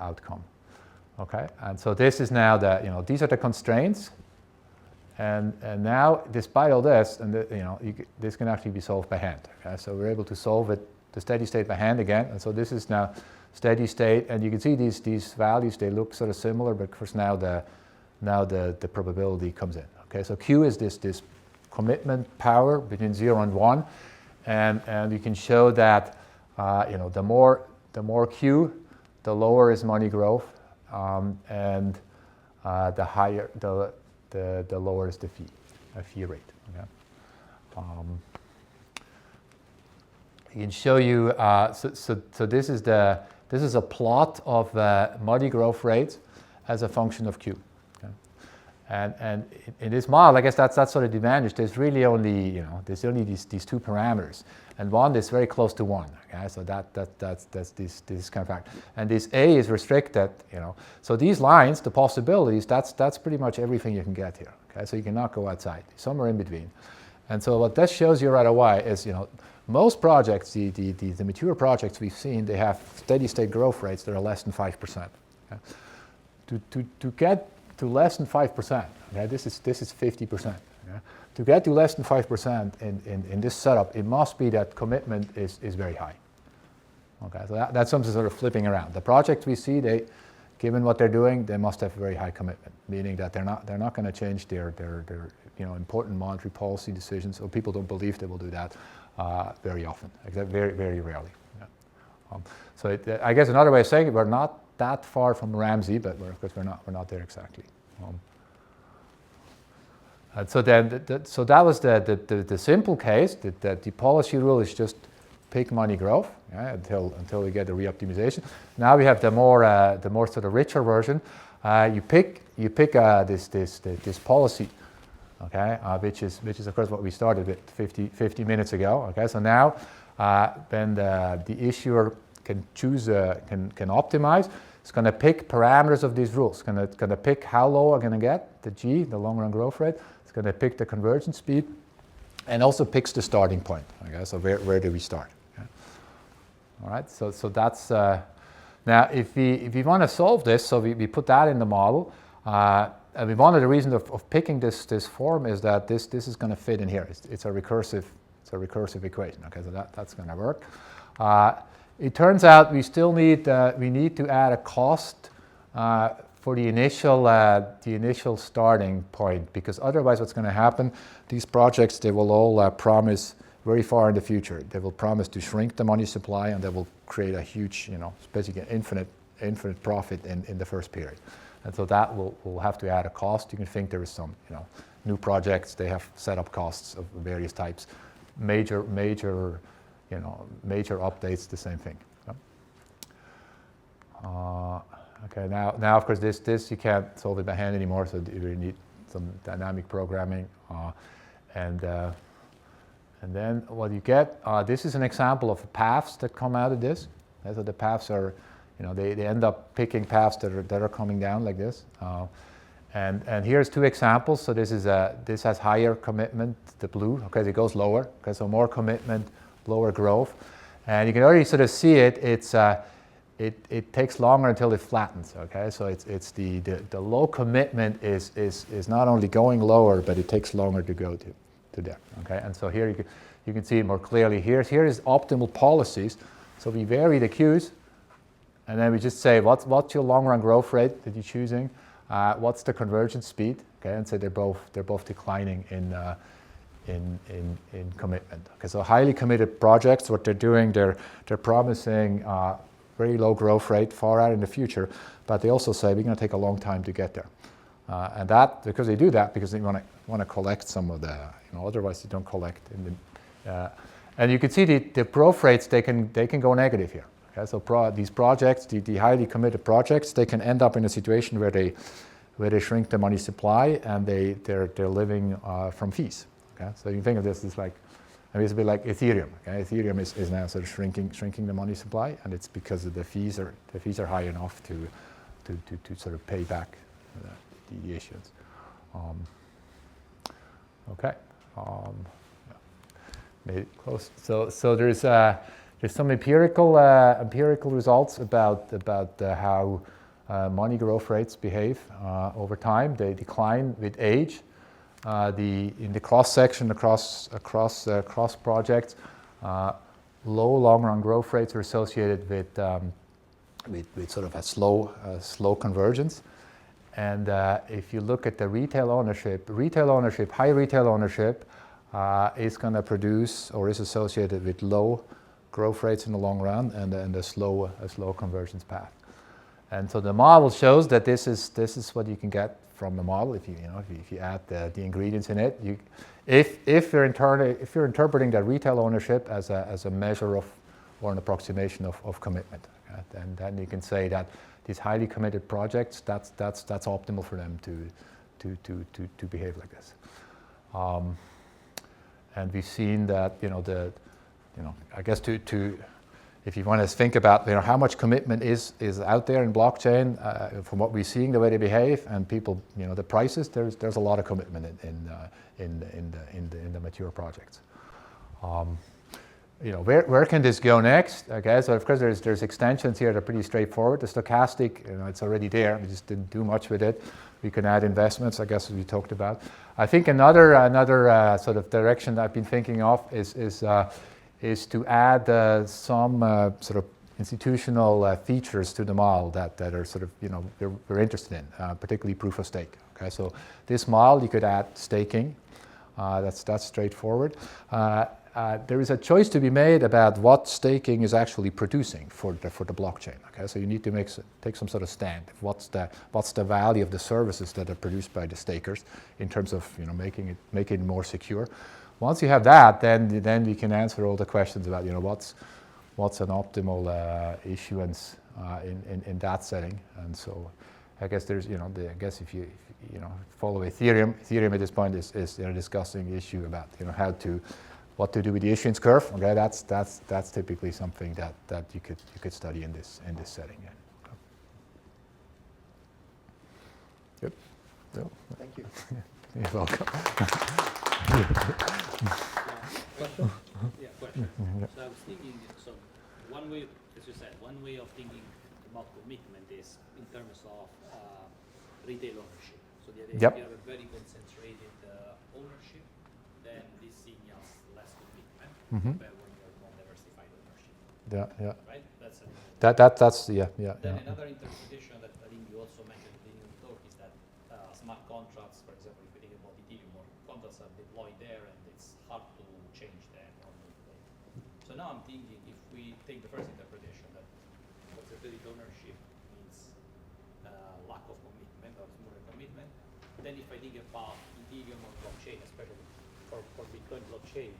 Speaker 2: outcome. Okay, and so this is now these are the constraints, and now despite all this, and this can actually be solved by hand. Okay, so we're able to solve the steady state by hand again, and so this is now steady state, and you can see these values, they look sort of similar, but of course now the probability comes in. Okay, so Q is this commitment power between 0 and 1, and you can show that the more Q, the lower is money growth, and the higher, the lower is the fee rate. Okay? I can show you. So this is a plot of money growth rates as a function of Q. Okay? And in this model, I guess that's sort of the advantage. There's really only these two parameters. And one is very close to 1. Okay? So that's this kind of fact. And this A is restricted. So these lines, the possibilities, that's pretty much everything you can get here. Okay? So you cannot go outside. Somewhere in between. And so what this shows you right away is most projects, the mature projects we've seen, they have steady state growth rates that are less than 5%. Okay? To get to less than 5%, okay, this is 50%. Okay? To get to less than 5% in this setup, it must be that commitment is very high. Okay, so that's something sort of flipping around. The projects we see, given what they're doing, they must have very high commitment, meaning that they're not going to change their important monetary policy decisions, or people don't believe they will do that very often, except very, very rarely. Yeah. So I guess another way of saying it, we're not that far from Ramsey, but of course we're not there exactly. So that was the simple case, that the policy rule is just pick money growth, yeah, until we get the reoptimization. Now we have the more sort of richer version. You pick this policy, okay, which is of course what we started with 50 minutes ago. Okay, so now then the issuer can choose can optimize. It's going to pick parameters of these rules. It's going to pick how low I'm going to get the G, the long run growth rate. It's going to pick the conversion speed, and also picks the starting point. Okay, so where do we start? Okay. All right. So that's now if we want to solve this, so we put that in the model. And one of the reasons of picking this form is that this is going to fit in here. It's a recursive equation. Okay, so that's going to work. It turns out we still need to add a cost for the initial starting point, because otherwise what's going to happen, these projects, they will all promise very far in the future. They will promise to shrink the money supply, and they will create a huge, basically infinite profit in the first period. And so that will have to add a cost. You can think there is some, new projects, they have setup costs of various types. Major updates, the same thing. Okay, now of course this you can't solve it by hand anymore, so you really need some dynamic programming. And then what you get, this is an example of paths that come out of this. Okay, so the paths are, they end up picking paths that are coming down like this. And here's two examples. So this has higher commitment, the blue. Okay, it goes lower. Okay, so more commitment, lower growth, and you can already sort of see it. It takes longer until it flattens. Okay, so it's the low commitment is not only going lower, but it takes longer to go to there. Okay, and so here you can see it more clearly. Here is optimal policies. So we vary the Qs, and then we just say what's your long run growth rate that you're choosing. What's the convergence speed? Okay, and so they're both declining in commitment. Okay, so highly committed projects, what they're doing, they're promising very low growth rate far out in the future, but they also say we're going to take a long time to get there. And that because they do that because they want to collect some of the, otherwise they don't collect. And you can see the growth rates they can go negative here. Okay, so these projects, the highly committed projects, they can end up in a situation where they shrink the money supply and they're living from fees. Okay, so you can think of this as like, it's a bit like Ethereum. Okay, Ethereum is now sort of shrinking the money supply, and it's because of the fees are high enough to sort of pay back the issuance. Okay, made it close. So there's some empirical results about how money growth rates behave over time. They decline with age. In the cross-section across projects, low long-run growth rates are associated with sort of a slow convergence. And if you look at the retail ownership, high retail ownership is going to produce or is associated with low growth rates in the long run and a slow convergence path. And so the model shows that this is what you can get from the model if you add the ingredients in it. If you're interpreting that retail ownership as a measure of or an approximation of commitment, then you can say that these highly committed projects that's optimal for them to behave like this. And we've seen that I guess if you want to think about how much commitment is out there in blockchain, from what we're seeing, the way they behave, and people, the prices, there's a lot of commitment in the mature projects. Where can this go next? Okay, so of course there's extensions here that are pretty straightforward. The stochastic, it's already there. We just didn't do much with it. We can add investments, I guess, as we talked about. I think another sort of direction that I've been thinking of is to add some sort of institutional features to the model that are sort of, we're interested in, particularly proof of stake. Okay, so this model, you could add staking. That's straightforward. There is a choice to be made about what staking is actually producing for the blockchain. Okay, so you need to take some sort of stand. What's the value of the services that are produced by the stakers in terms of making it more secure. Once you have that, then you can answer all the questions about what's an optimal issuance in that setting. And so I guess there's I guess if you follow Ethereum at this point is discussing the issue about what to do with the issuance curve. Okay, that's typically something that you could study in this setting. Yeah. Good. So,
Speaker 1: Thank you.
Speaker 2: You're welcome.
Speaker 3: Question? Yeah, question. So I was thinking, one way, as you said, one way of thinking about commitment is in terms of retail ownership. So the idea
Speaker 2: Yep.
Speaker 3: is you have a very concentrated ownership, then this signals less commitment compared when you have more diversified ownership.
Speaker 2: Yeah.
Speaker 3: Right? That's
Speaker 2: Yeah.
Speaker 3: Then another interpretation that I think you also mentioned in your talk is that smart contracts, for example, if you think about Ethereum, more contracts are deployed there and it's hard to change them. So now I'm thinking if we take the first interpretation that concentrated ownership means lack of commitment or smaller commitment, then if I think about Ethereum or blockchain, especially for Bitcoin blockchain,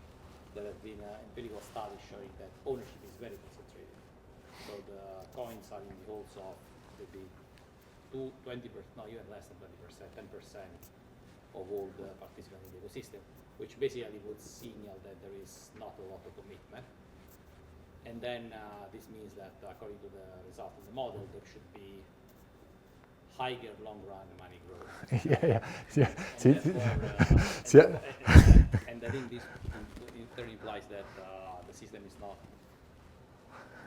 Speaker 3: there have been empirical studies showing that ownership is very concentrated. So the coins are in the holds of maybe 20%, no, even less than 20%, 10% of all the participants in the ecosystem, which basically would signal that there is not a lot of commitment. And then this means that according to the result of the model, there should be higher long-run money growth.
Speaker 2: Yeah.
Speaker 3: And,
Speaker 2: See,
Speaker 3: therefore, and I think this in turn implies that the system is not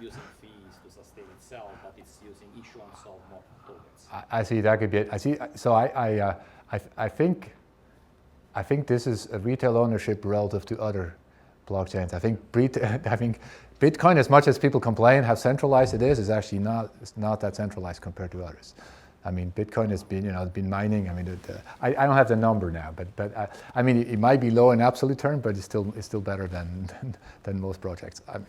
Speaker 3: using fees to sustain itself, but it's using issuance of more tokens.
Speaker 2: I see that could be it. I see. So I think this is a retail ownership relative to other blockchains. I think Bitcoin, as much as people complain how centralized it is actually not that centralized compared to others. I mean, Bitcoin has been mining. I mean, I don't have the number now, but I mean, it might be low in absolute terms, but it's still better than most projects. I mean,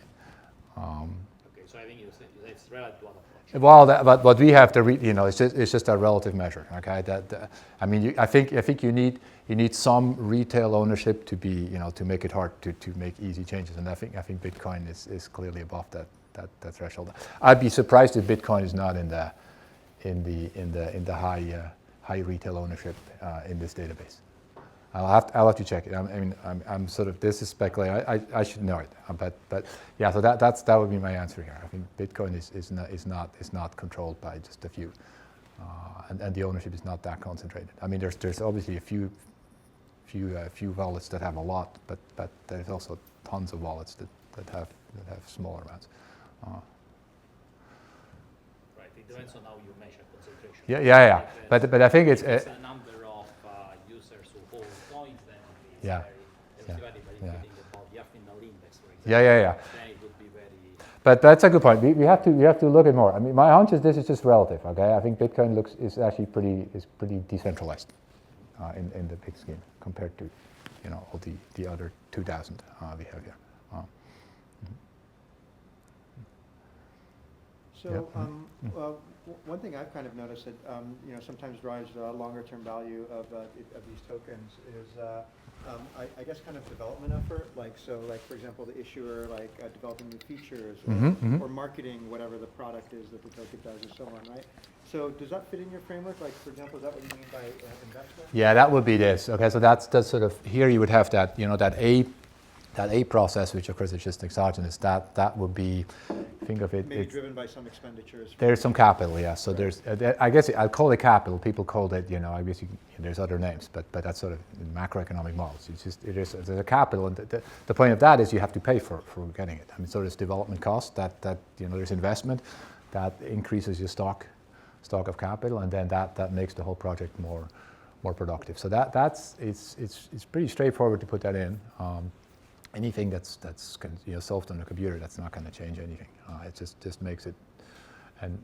Speaker 3: Okay, so I think it's relative to other projects.
Speaker 2: well, but what we have to it's just a relative measure. Okay, I mean, I think you need some retail ownership to be to make it hard to make easy changes, and I think Bitcoin is clearly above that threshold. I'd be surprised if Bitcoin is not in the high retail ownership in this database. I'll have to check it. I mean, I'm sort of, this is speculating. I should know it, but yeah. So that would be my answer here. I think Bitcoin is not controlled by just a few, and the ownership is not that concentrated. I mean, there's obviously a few wallets that have a lot, but there's also tons of wallets that have smaller amounts.
Speaker 3: It depends on how you measure concentration.
Speaker 2: Yeah. But I think it's
Speaker 3: a number of users who hold coins, then it's
Speaker 2: yeah.
Speaker 3: very diversified. But if you think about the Affindal index, for example,
Speaker 2: Yeah.
Speaker 3: then it would be very.
Speaker 2: But that's a good point. We have to look at more. I mean, my hunch is this is just relative. Okay, I think Bitcoin is actually pretty decentralized in the big scheme compared to all the other 2,000 we have here.
Speaker 1: So one thing I've kind of noticed that sometimes drives longer-term value of these tokens is I guess kind of development effort. Like for example, the issuer developing new features or marketing whatever the product is that the token does, and so on, right? So does that fit in your framework? Like for example, is that what you mean by investment?
Speaker 2: Yeah, that would be this. Okay, so that's sort of here you would have that that A process, which of course is just exogenous. That would be, think of it.
Speaker 1: Maybe driven by some expenditures.
Speaker 2: There's some capital, yeah. So there's, I guess I'll call it capital. People call it, I guess there's other names, but that's sort of in macroeconomic models. There's a capital, and the point of that is you have to pay for getting it. I mean, so there's development cost that there's investment that increases your stock of capital, and then that makes the whole project more productive. So it's pretty straightforward to put that in. Anything that's solved on a computer, that's not going to change anything. It just makes it. And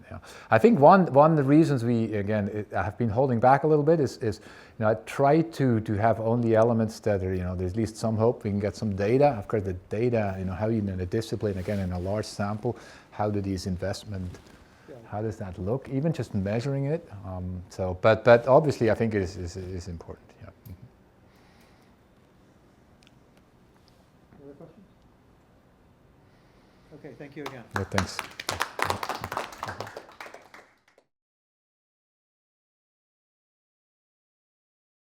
Speaker 2: I think one of the reasons we have been holding back a little bit is I try to have only elements that are there's at least some hope we can get some data. Of course, the data how you in a discipline again in a large sample, how do these how does that look? Even just measuring it. But obviously I think it is important. Yeah.
Speaker 1: Other questions? Okay, thank you again.
Speaker 2: Yeah, thanks.